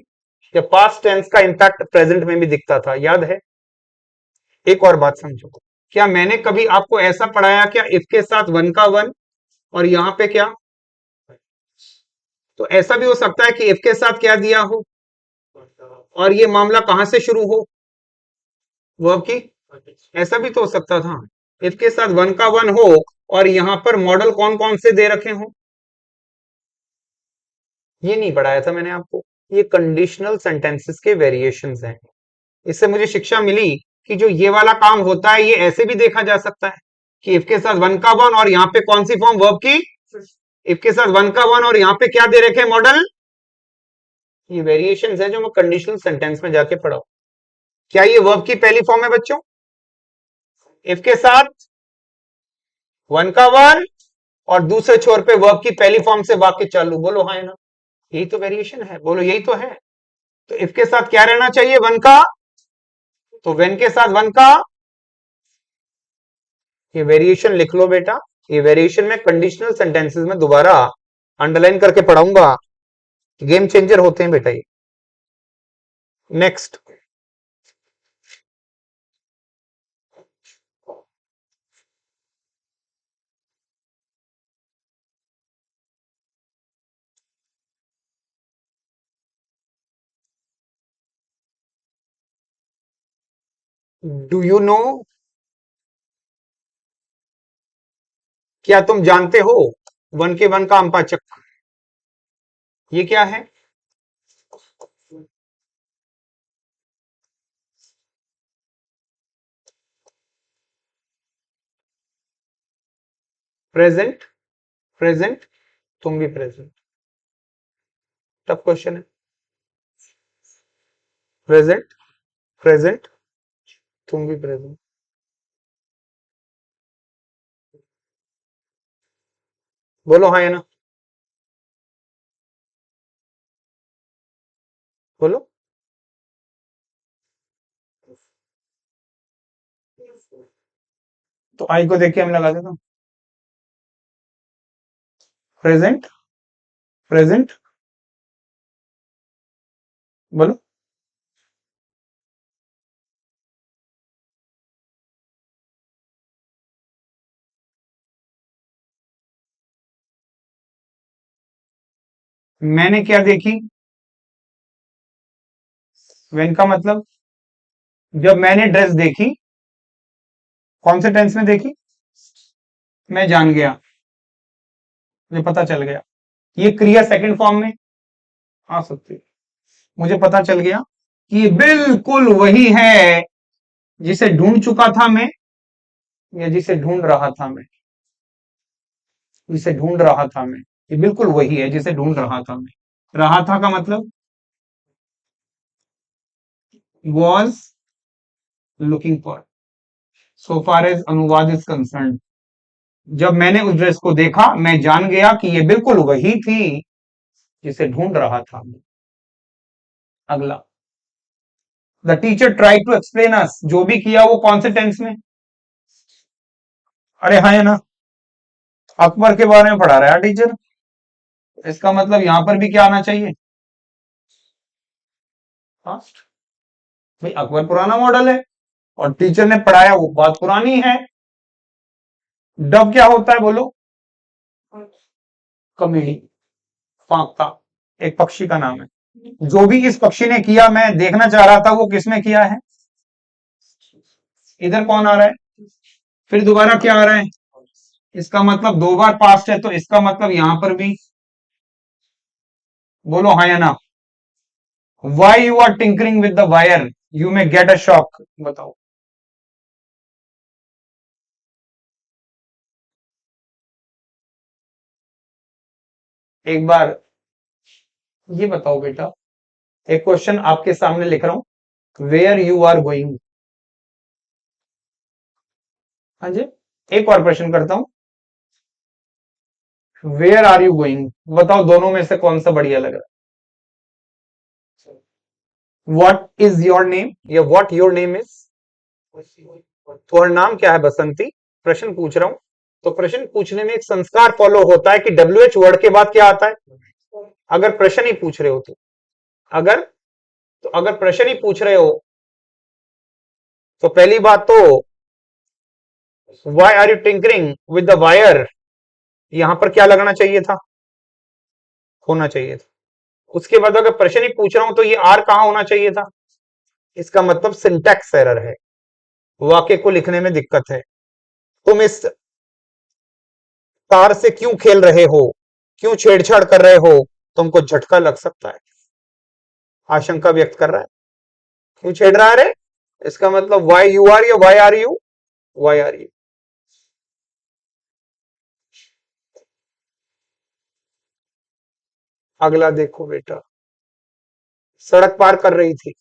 Speaker 1: या पास्ट टेंस का इंपैक्ट प्रेजेंट में भी दिखता था, याद है। एक और बात समझो, क्या मैंने कभी आपको ऐसा पढ़ाया क्या, इफ के साथ वन का वन और यहां पे क्या। तो ऐसा भी हो सकता है कि इफ के साथ क्या दिया हो और ये मामला कहां से शुरू हो, वर्ब की। ऐसा भी तो हो सकता था, इफ के साथ वन का वन हो और यहां पर मॉडल कौन कौन से दे रखे हो। ये नहीं पढ़ाया था मैंने आपको, ये कंडीशनल सेंटेंसेस के वेरिएशंस हैं। इससे मुझे शिक्षा मिली कि जो ये वाला काम होता है ये ऐसे भी देखा जा सकता है कि इफ के साथ वन का वन और यहाँ पे कौन सी फॉर्म, वर्ब की। इफ के साथ वन का वन और यहाँ पे क्या दे रखे मॉडल। ये वेरिएशंस है जो मैं कंडीशनल सेंटेंस में जाके पढ़ा। क्या ये वर्ब की पहली फॉर्म है बच्चों, इफ के साथ वन का वन और दूसरे छोर पे वर्ब की पहली फॉर्म से वाक्य चालू, बोलो हाँ या ना। यही तो वेरिएशन है, बोलो यही तो है। तो इफ के साथ क्या रहना चाहिए, वन का। तो वेन के साथ वन का, ये वेरिएशन लिख लो बेटा। ये वेरिएशन में कंडीशनल सेंटेंसेस में दोबारा अंडरलाइन करके पढ़ाऊंगा, गेम चेंजर होते हैं बेटा ये। नेक्स्ट, डू यू नो, क्या तुम जानते हो, वन के वन का अंपाचक ये क्या है। प्रेजेंट, प्रेजेंट, तुम भी प्रेजेंट। टफ क्वेश्चन है। प्रेजेंट, प्रेजेंट, तुम भी प्रेजेंट। बोलो हाँ या ना, बोलो। तो आई को देखिए हम लगा देता हूं, प्रेजेंट, प्रेजेंट, बोलो। मैंने क्या देखी, वेन का मतलब जब मैंने ड्रेस देखी, कौन से टेंस में देखी, मैं जान गया, मुझे पता चल गया। ये क्रिया सेकंड फॉर्म में आ सकती है, मुझे पता चल गया कि ये बिल्कुल वही है जिसे ढूंढ चुका था मैं, या जिसे ढूंढ रहा था मैं, जिसे ढूंढ रहा था मैं। ये बिल्कुल वही है जिसे ढूंढ रहा था मैं। रहा था का मतलब was looking for, so far as अनुवाद इज कंसर्न। जब मैंने उस ड्रेस को देखा मैं जान गया कि ये बिल्कुल वही थी जिसे ढूंढ रहा था। अगला, the teacher try to explain us, जो भी किया वो कौन से टेंस में। अरे हाँ या ना, अकबर के बारे में पढ़ा रहा है टीचर, इसका मतलब यहां पर भी क्या आना चाहिए, पास्ट। भाई अकबर पुराना मॉडल है और टीचर ने पढ़ाया वो बात पुरानी है। डब क्या होता है बोलो, कॉमेडी, फांकता। एक पक्षी का नाम है। जो भी इस पक्षी ने किया मैं देखना चाह रहा था वो किसमें किया है। इधर कौन आ रहा है, फिर दोबारा क्या आ रहा है, इसका मतलब दो बार पास्ट है, तो इसका मतलब यहां पर भी, बोलो हाँ या ना। Why you are tinkering with the wire, you may get a shock, बताओ। एक बार ये बताओ बेटा, एक क्वेश्चन आपके सामने लिख रहा हूं, वेयर यू आर गोइंग। हाँ जी, एक और प्रश्न करता हूं, वेयर आर यू गोइंग, बताओ दोनों में से कौन सा बढ़िया लग रहा है। व्हाट इज योर नेम या व्हाट योर नेम इज, तुम्हारा नाम क्या है बसंती, प्रश्न पूछ रहा हूं। तो प्रश्न पूछने में एक संस्कार फॉलो होता है कि डब्ल्यू एच वर्ड के बाद क्या आता है, अगर प्रश्न ही पूछ रहे हो तो, अगर अगर प्रश्न ही पूछ रहे हो तो पहली बात तो why are you tinkering with the wire, यहां पर क्या लगना चाहिए था, होना चाहिए था। उसके बाद अगर प्रश्न ही पूछ रहा हूं तो ये आर कहां होना चाहिए था, इसका मतलब सिंटैक्स एरर है, वाक्य को लिखने में दिक्कत है। तुम इस तार से क्यों खेल रहे हो, क्यों छेड़छाड़ कर रहे हो, तुमको झटका लग सकता है, आशंका व्यक्त कर रहा है। क्यों छेड़ रहा है रे, इसका मतलब वाई यू आर या why are you, why are you. अगला देखो बेटा, सड़क पार कर रही थी,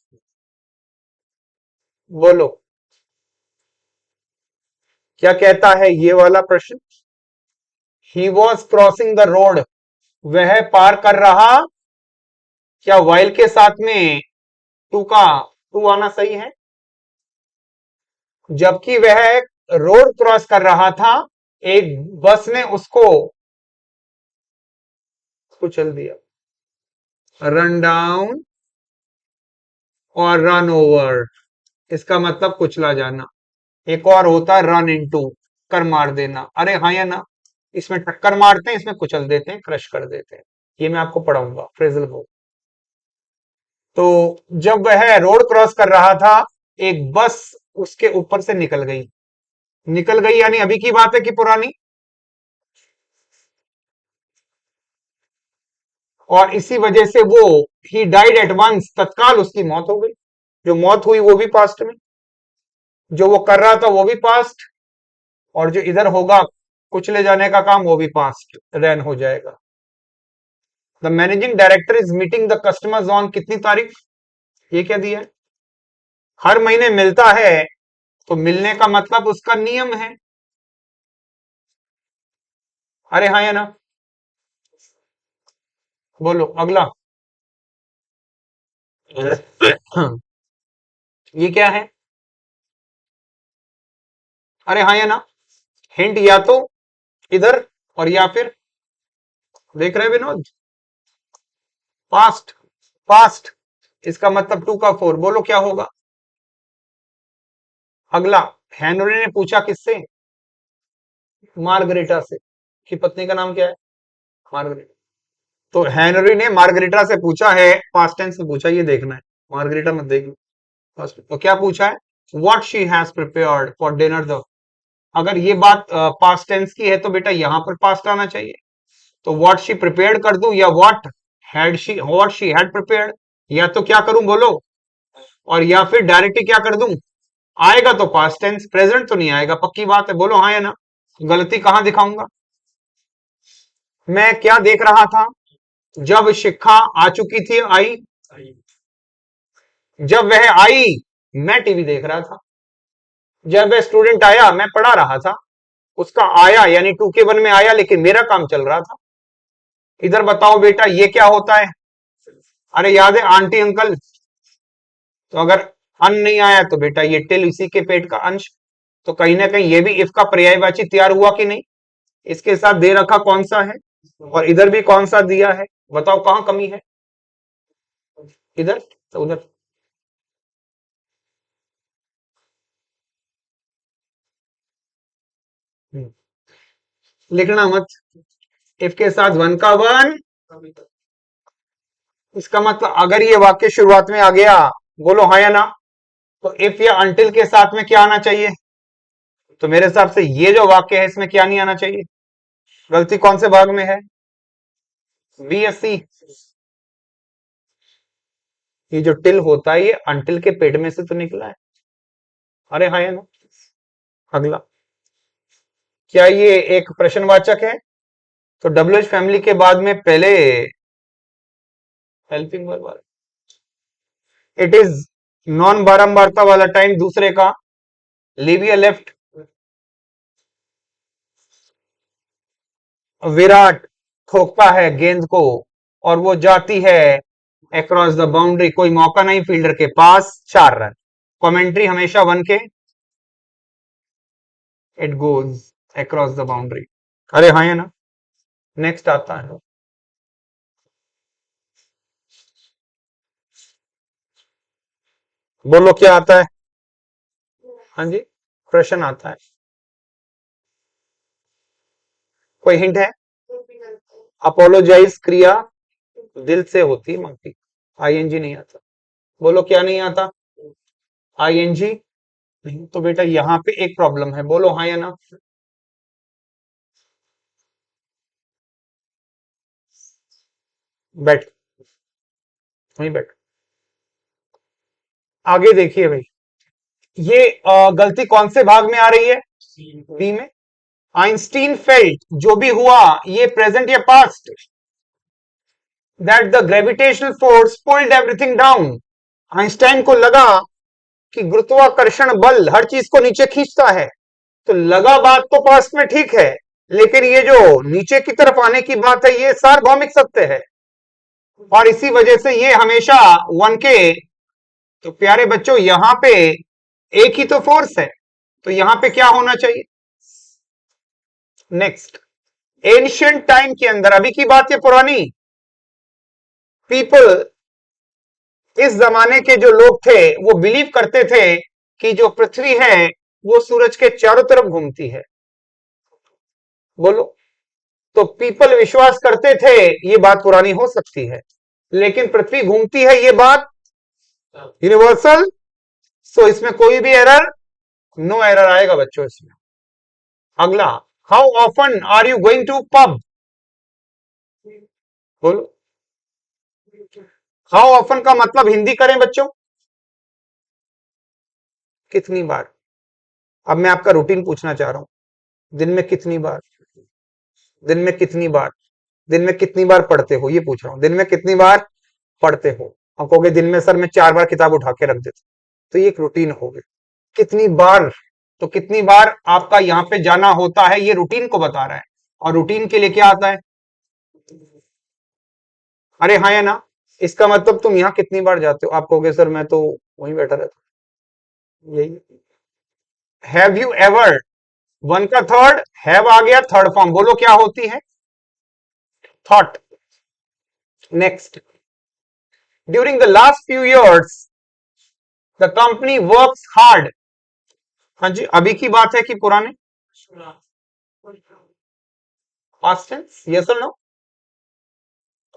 Speaker 1: बोलो क्या कहता है ये वाला प्रश्न। He was crossing the road, वह पार कर रहा, क्या वाइल के साथ में टू का टू आना सही है, जबकि वह रोड क्रॉस कर रहा था, एक बस ने उसको कुचल दिया, रन डाउन और रन ओवर, इसका मतलब कुचला जाना। एक और होता है रन इनटू, टक्कर मार देना, अरे हाँ या ना, इसमें टक्कर मारते हैं, इसमें कुचल देते हैं, क्रश कर देते हैं। ये मैं आपको पढ़ाऊंगा फ्रेजल वर्ब। तो जब वह रोड क्रॉस कर रहा था, एक बस उसके ऊपर से निकल गई, निकल गई यानी अभी की बात है कि पुरानी, और इसी वजह से वो ही डाइड एट वंस, तत्काल उसकी मौत हो गई। जो मौत हुई वो भी पास्ट में, जो वो कर रहा था वो भी पास्ट, और जो इधर होगा कुचले जाने का काम वो भी पास्ट रैन हो जाएगा। The managing director is meeting the customers on कितनी तारीख, ये क्या दिया है, हर महीने मिलता है, तो मिलने का मतलब उसका नियम है, अरे हाँ या ना, बोलो अगला। ये क्या है, अरे हाँ या ना, हिंट या तो इधर और या फिर, देख रहे हैं विनोद, पास्ट, पास्ट, इसका मतलब टू का फोर, बोलो क्या होगा। अगला, हेनरी ने पूछा किससे, मार्गरेटा से, कि पत्नी का नाम क्या है, मार्गरेटा। तो हेनरी ने मार्गरेटा से पूछा है, पास्ट टेंस में पूछा, ये देखना है, मार्गरेटा मत देखना। तो क्या पूछा है, what she has prepared for dinner the, अगर ये बात पास्ट टेंस की है तो बेटा यहां पर पास्ट आना चाहिए, तो व्हाट शी प्रिपेयर्ड कर दूं या व्हाट शी हैड प्रिपेयर्ड, या तो क्या करूं बोलो, और या फिर डायरेक्ट क्या कर दूं, आएगा तो पास्ट टेंस, प्रेजेंट तो नहीं आएगा, पक्की बात है, बोलो हाँ या ना। गलती कहां दिखाऊंगा, मैं क्या देख रहा था, जब शिक्षा आ चुकी थी, आई, जब वह आई मैं टीवी देख रहा था, जब वह स्टूडेंट आया मैं पढ़ा रहा था, उसका आया यानी टू के वन में आया लेकिन मेरा काम चल रहा था। इधर बताओ बेटा ये क्या होता है, अरे याद है आंटी अंकल, तो अगर अन नहीं आया तो बेटा ये टिल, इसी के पेट का अंश, तो कहीं ना कहीं ये भी इफ का पर्यायवाची तैयार हुआ कि नहीं, इसके साथ दे रखा कौन सा है, और इधर भी कौन सा दिया है, बताओ कहां कमी है, इधर तो उधर। लिखना मत, इफ के साथ वन का वन, इसका मतलब अगर ये वाक्य शुरुआत में आ गया, बोलो हाँ या ना, तो इफ या अंटिल के साथ में क्या आना चाहिए? तो मेरे हिसाब से ये जो वाक्य है इसमें क्या नहीं आना चाहिए? गलती कौन से भाग में है? बी या सी? ये जो टिल होता है ये अंटिल के पेट में से तो निकला है। अरे हाँ या ना? अगला, क्या ये एक प्रश्नवाचक है? तो डब्ल्यूएच फैमिली के बाद में पहले helping verb, it is non बारंबारता वाला टाइम दूसरे का, लिविया लेफ्ट, विराट ठोकता है गेंद को और वो जाती है अक्रॉस द बाउंड्री, कोई मौका नहीं फील्डर के पास, 4 रन। कमेंट्री हमेशा 1 के, it goes across the boundary. अरे हाँ है ना? नेक्स्ट आता है, बोलो क्या आता है? हाँ जी, प्रश्न आता है, कोई हिंट है? अपोलोजाइज क्रिया दिल से होती है मांगती, आईएनजी नहीं आता। बोलो क्या नहीं आता? आईएनजी नहीं। तो बेटा यहाँ पे एक प्रॉब्लम है, बोलो हाँ या ना? बैठ, वहीं बैठ। आगे देखिए भाई, ये गलती कौन से भाग में आ रही है? बी में। आइंस्टीन फेल्ट, जो भी हुआ, ये प्रेजेंट या past, that the gravitational force pulled everything down. Einstein को लगा कि गुरुत्वाकर्षण बल हर चीज को नीचे खींचता है। तो लगा बात तो पास्ट में ठीक है, लेकिन ये जो नीचे की तरफ आने की बात है ये सार्वभौमिक सत्य है, और इसी वजह से ये हमेशा 1 के। तो प्यारे बच्चों यहां पे एक ही तो फोर्स है, तो यहां पे क्या होना चाहिए? नेक्स्ट, एंशियंट टाइम के अंदर, अभी की बात है पुरानी, पीपल, इस जमाने के जो लोग थे वो बिलीव करते थे कि जो पृथ्वी है वो सूरज के चारों तरफ घूमती है। बोलो, तो पीपल विश्वास करते थे, ये बात पुरानी हो सकती है, लेकिन पृथ्वी घूमती है ये बात यूनिवर्सल। सो इसमें कोई भी एरर, नो एरर आएगा बच्चों इसमें। अगला, how often are you going to pub? बोलो, हाउ ऑफन का मतलब हिंदी करें बच्चों, कितनी बार? अब मैं आपका रूटीन पूछना चाह रहा हूं, दिन में कितनी बार, दिन में कितनी बार, दिन में कितनी बार पढ़ते हो, ये पूछ रहा हूं, दिन में कितनी बार पढ़ते हो? आप कहोगे दिन में सर मैं 4 बार किताब उठा के रख देता, तो ये एक रूटीन हो गई। कितनी बार, तो कितनी बार आपका यहाँ पे जाना होता है, ये रूटीन को बता रहा है, और रूटीन के लिए क्या आता है? अरे हाँ या ना? इसका मतलब तुम यहाँ कितनी बार जाते हो? आप कहोगे सर मैं तो वहीं बैठा रहता हूं। यही, हैव यू एवर, 1 का थर्ड, हैव आ गया थर्ड फॉर्म, बोलो क्या होती है? Thought. Next, during the last few years the company works hard. हाँ जी, अभी की बात है कि पुराने? पास्ट टेंस, यस और no?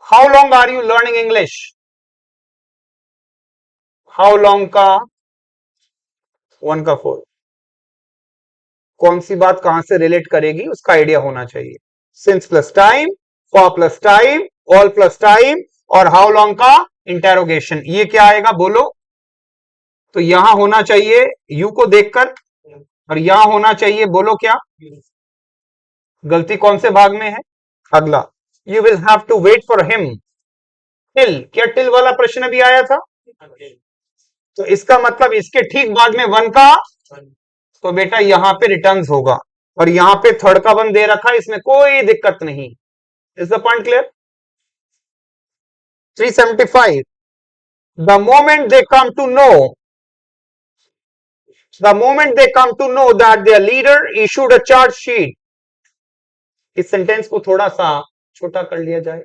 Speaker 1: How long are you learning English? How long का 1 का 4, कौन सी बात कहां से रिलेट करेगी उसका आइडिया होना चाहिए। Since plus time, for plus time, all plus time, और हाउ लॉन्ग का इंटेरोगेशन, ये क्या आएगा बोलो? तो यहां होना चाहिए यू को देखकर, और यहां होना चाहिए, बोलो क्या? गलती कौन से भाग में है? अगला, you will have to wait for him till, क्या टिल वाला प्रश्न भी आया था? तो इसका मतलब इसके ठीक बाद में 1 का, तो बेटा यहां पे रिटर्न्स होगा, और यहां पे थर्ड का 1 दे रखा है, इसमें कोई दिक्कत नहीं। Is the point clear? 375, the moment they come to know, the moment they come to know that their leader issued a charge sheet, इस सेंटेंस को थोड़ा सा छोटा कर लिया जाए,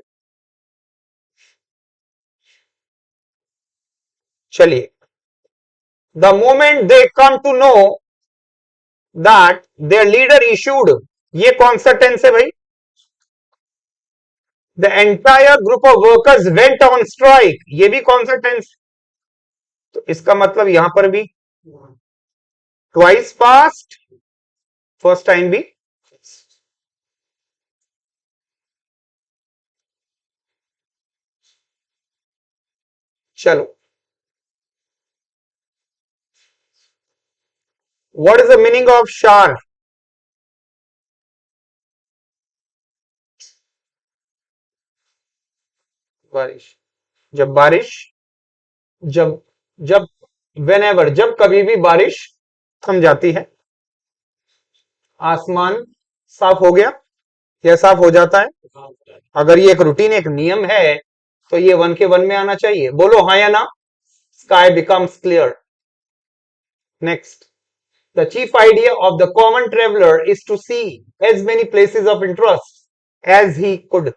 Speaker 1: चलिए, the moment they come to know that their leader issued, ये कौन सा टेंस है भाई? The entire group of workers went on strike, ये भी कौन सा टेंस? तो इसका मतलब यहां पर भी ट्वाइस पास्ट, फर्स्ट टाइम भी। चलो, what is the meaning of शार? बारिश, जब बारिश, जब जब वेन एवर, जब कभी भी बारिश थम जाती है, आसमान साफ हो गया या साफ हो जाता है। अगर ये एक रूटीन, एक नियम है, तो ये वन के वन में आना चाहिए। बोलो हाँ या ना? Sky becomes clear. Next, the chief idea of the common traveller is to see as many places of interest as he could.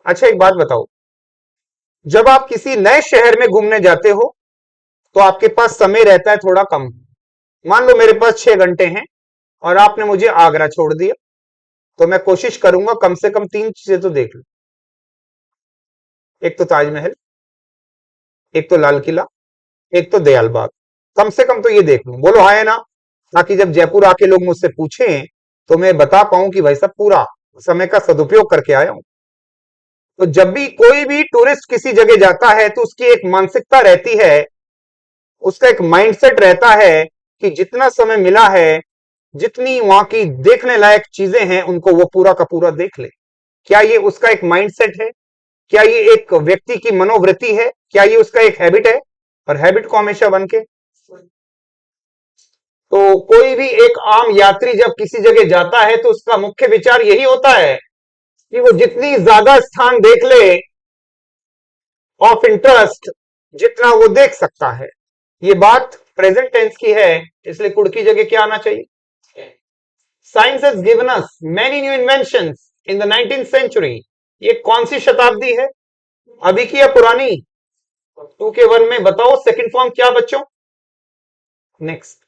Speaker 1: अच्छा, एक बात बताओ, जब आप किसी नए शहर में घूमने जाते हो तो आपके पास समय रहता है थोड़ा कम। मान लो मेरे पास 6 घंटे हैं और आपने मुझे आगरा छोड़ दिया, तो मैं कोशिश करूंगा कम से कम 3 चीजें तो देख लूं। एक तो ताजमहल, एक तो लाल किला, एक तो दयाल बाग। कम से कम तो ये देख लूं। बोलो हाँ या ना? ताकि जब जयपुर आके लोग मुझसे पूछें तो मैं बता पाऊं कि भाई साहब पूरा समय का सदुपयोग करके आया हूं। तो जब भी कोई भी टूरिस्ट किसी जगह जाता है तो उसकी एक मानसिकता रहती है, उसका एक माइंडसेट रहता है कि जितना समय मिला है, जितनी वहां की देखने लायक चीजें हैं, उनको वो पूरा का पूरा देख ले। क्या ये उसका एक माइंडसेट है? क्या ये एक व्यक्ति की मनोवृत्ति है? क्या ये उसका एक हैबिट है? और हैबिट को हमेशा बन के, तो कोई भी एक आम यात्री जब किसी जगह जाता है तो उसका मुख्य विचार यही होता है कि वो जितनी ज्यादा स्थान देख ले ऑफ इंटरेस्ट, जितना वो देख सकता है। ये बात प्रेजेंट टेंस की है, इसलिए कुड की जगह क्या आना चाहिए? Science has given us many new inventions in the 19th century. ये कौन सी शताब्दी है, अभी की या पुरानी? 2 के 1 में बताओ सेकंड फॉर्म क्या बच्चों? नेक्स्ट,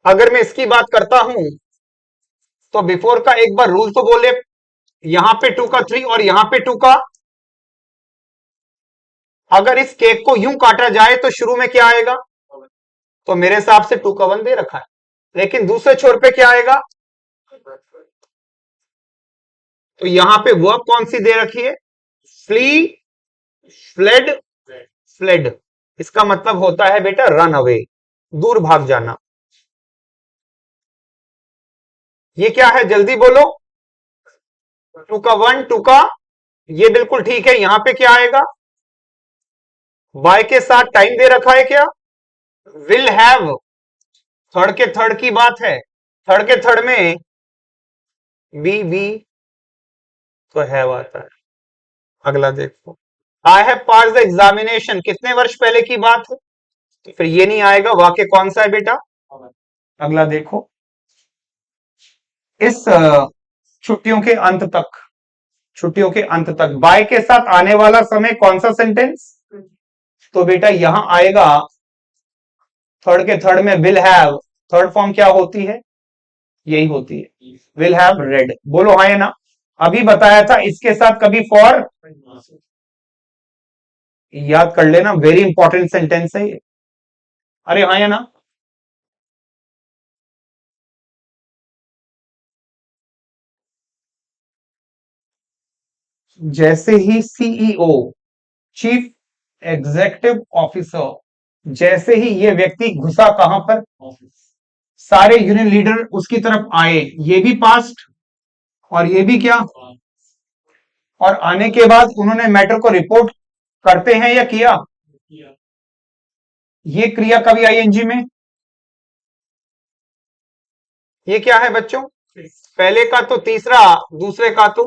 Speaker 1: अगर मैं इसकी बात करता हूं तो बिफोर का एक बार रूल तो बोले। यहां पे 2 का 3 और यहां पे 2 का, अगर इस केक को यूं काटा जाए तो शुरू में क्या आएगा? तो मेरे हिसाब से 2 का 1 दे रखा है, लेकिन दूसरे छोर पे क्या आएगा? तो यहां पे वर्ब कौन सी दे रखी है? Flee, fled, fled. इसका मतलब होता है बेटा रन अवे, दूर भाग जाना। ये क्या है जल्दी बोलो? 2 का 1, 2 का, ये बिल्कुल ठीक है। यहां पे क्या आएगा? वाई के साथ टाइम दे रखा है क्या? विल हैव, थर्ड के थर्ड की बात है। थर्ड के थर्ड में बी तो हैव आता है। अगला देखो, I have pass the examination, कितने वर्ष पहले की बात है? तो फिर ये नहीं आएगा। वाक्य कौन सा है बेटा? अगला देखो, इस छुट्टियों के अंत तक, छुट्टियों के अंत तक बाय के साथ आने वाला समय कौन सा सेंटेंस? तो बेटा यहां आएगा थर्ड के थर्ड में विल हैव। थर्ड फॉर्म क्या होती है? यही होती है, विल हैव रेड। बोलो हाँ या ना? अभी बताया था इसके साथ कभी फॉर, याद कर लेना, वेरी इंपॉर्टेंट सेंटेंस है ये। अरे हाँ या ना? जैसे ही सीईओ, चीफ एग्जीक्यूटिव ऑफिसर, जैसे ही ये व्यक्ति घुसा कहां पर? सारे यूनियन लीडर उसकी तरफ आए, ये भी पास्ट और ये भी क्या? और आने के बाद उन्होंने मैटर को रिपोर्ट करते हैं या किया? ये क्रिया कभी आईएनजी में। ये क्या है बच्चों? पहले का तो तीसरा, दूसरे का तो,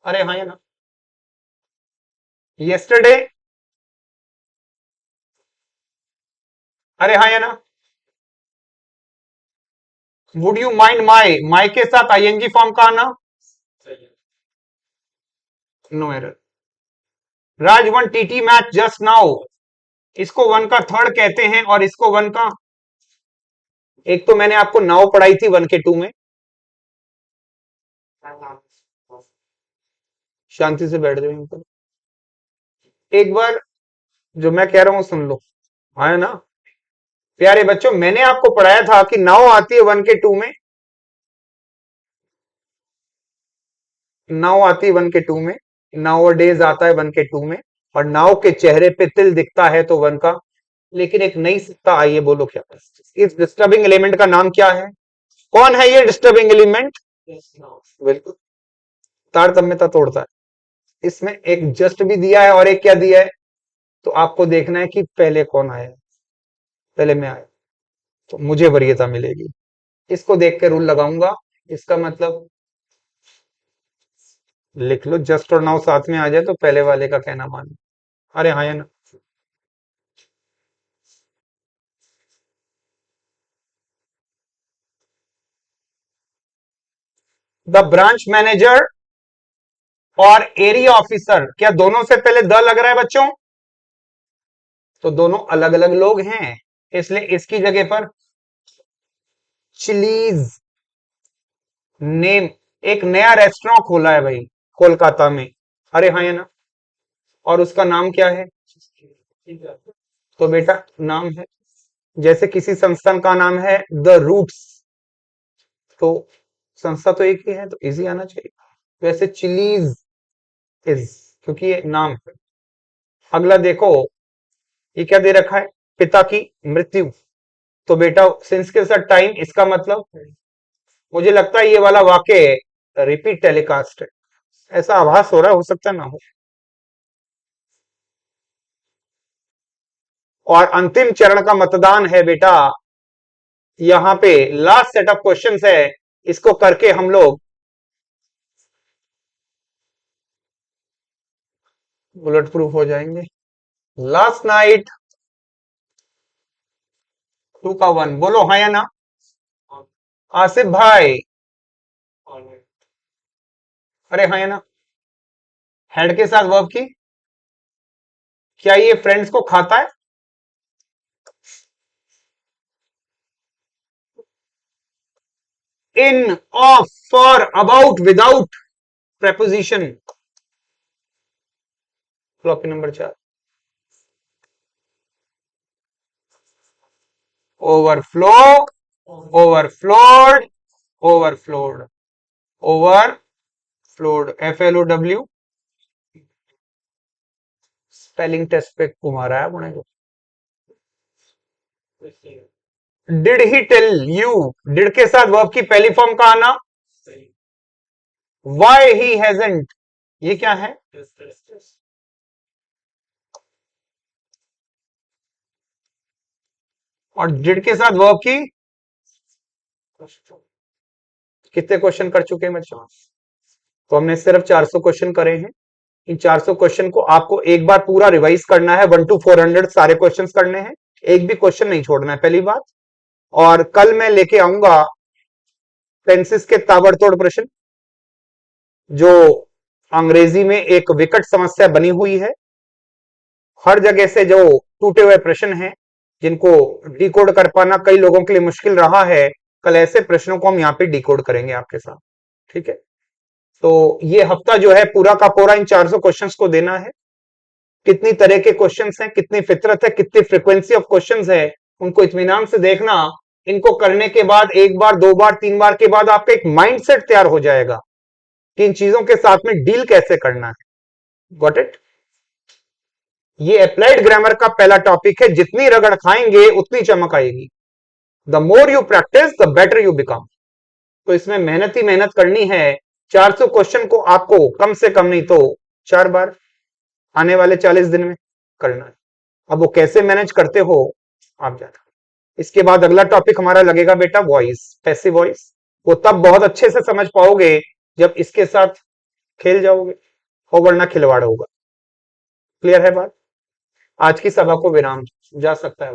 Speaker 1: अरे हाँ या ना? यस्टरडे, अरे हाँ या ना? वुड यू माइंड माई के साथ आईएनजी फॉर्म का आना, no error. Raj won TT match just now, इसको 1 का 3 कहते हैं और इसको 1 का, एक तो मैंने आपको नाउ पढ़ाई थी 1 के 2 में, शांति से बैठ जाओ यहीं पर। एक बार जो मैं कह रहा हूं सुन लो, है ना प्यारे बच्चों, मैंने आपको पढ़ाया था कि नाउ आती है 1 के 2 में, नाउ आती है 1 के 2 में, नाउ डेज आता है 1 के 2 में, और नाव के चेहरे पे तिल दिखता है तो 1 का। लेकिन एक नई सत्ता आई है, बोलो क्या? इस डिस्टर्बिंग एलिमेंट का नाम क्या है? कौन है ये डिस्टर्बिंग एलिमेंट? बिल्कुल, तारतम्यता तोड़ता है। इसमें एक जस्ट भी दिया है और एक क्या दिया है, तो आपको देखना है कि पहले कौन आया, पहले मैं आया तो मुझे वरीयता मिलेगी। इसको देख के रूल लगाऊंगा, इसका मतलब लिख लो, जस्ट और नाउ साथ में आ जाए तो पहले वाले का कहना मानो। अरे हाँ या ना? द ब्रांच मैनेजर और एरिया ऑफिसर, क्या दोनों से पहले द लग रहा है बच्चों? तो दोनों अलग अलग लोग हैं, इसलिए इसकी जगह पर चिलीज नेम, एक नया रेस्टोरेंट खोला है भाई कोलकाता में। अरे हाँ या ना? और उसका नाम क्या है? तो बेटा नाम है, जैसे किसी संस्थान का नाम है द रूट्स, तो संस्था तो एक ही है तो इजी आना चाहिए। वैसे चिलीज इज, क्योंकि ये नाम है। अगला देखो, ये क्या दे रखा है? पिता की मृत्यु। तो बेटा सिंस के साथ टाइम, इसका मतलब मुझे लगता है ये वाला वाक्य रिपीट टेलीकास्ट है, ऐसा आभास हो रहा है, हो सकता ना हो। और अंतिम चरण का मतदान है बेटा, यहाँ पे लास्ट सेट ऑफ क्वेश्चंस है, इसको करके हम लोग बुलेट प्रूफ हो जाएंगे। लास्ट नाइट 2 का 1, बोलो हाँ या ना? आसिफ भाई, अरे हाँ या ना? हेड के साथ वर्ब की, क्या ये फ्रेंड्स को खाता है? In, of, for, about, without preposition। Floppy number 4, overflow, overflowed, overflowed, overflowed, FLOW। Spelling test पे घुमा अपने को। Did he tell you, did के साथ वर्ब की पहली फॉर्म का आना, वाई ही हैजंट, ये क्या है? और डिड के साथ वर्ब की कितने क्वेश्चन कर चुके हैं बच्चों? तो हमने सिर्फ 400 क्वेश्चन करे हैं। इन 400 क्वेश्चन को आपको एक बार पूरा रिवाइज करना है, 1 to 400 सारे क्वेश्चन करने हैं, एक भी क्वेश्चन नहीं छोड़ना है, पहली बात। और कल मैं लेके आऊंगा टेंसेस के ताबड़तोड़ प्रश्न, जो अंग्रेजी में एक विकट समस्या बनी हुई है। हर जगह से जो टूटे हुए प्रश्न हैं, जिनको डिकोड कर पाना कई लोगों के लिए मुश्किल रहा है, कल ऐसे प्रश्नों को हम यहाँ पे डिकोड करेंगे आपके साथ, ठीक है? तो ये हफ्ता जो है पूरा का पूरा इन 400 क्वेश्चंस को देना है। कितनी तरह के क्वेश्चंस हैं, कितनी फितरत है, कितनी फ्रीक्वेंसी ऑफ क्वेश्चंस है, उनको इत्मीनान से देखना। इनको करने के बाद एक बार, दो बार, तीन बार के बाद आपका एक माइंडसेट तैयार हो जाएगा कि इन चीजों के साथ में डील कैसे करना है। Got it? ये अप्लाइड ग्रामर का पहला टॉपिक है, जितनी रगड़ खाएंगे उतनी चमक आएगी। The more you practice the better you become. तो इसमें मेहनत ही मेहनत करनी है। 400 क्वेश्चन को आपको कम से कम नहीं तो 4 बार आने वाले 40 दिन में करना है। अब वो कैसे मैनेज करते हो आप जाना। इसके बाद अगला टॉपिक हमारा लगेगा बेटा वॉइस, पैसिव वॉइस। वो तब बहुत अच्छे से समझ पाओगे जब इसके साथ खेल जाओगे, हो वरना खिलवाड़ होगा। क्लियर है बात? आज की सभा को विराम, जा सकता है।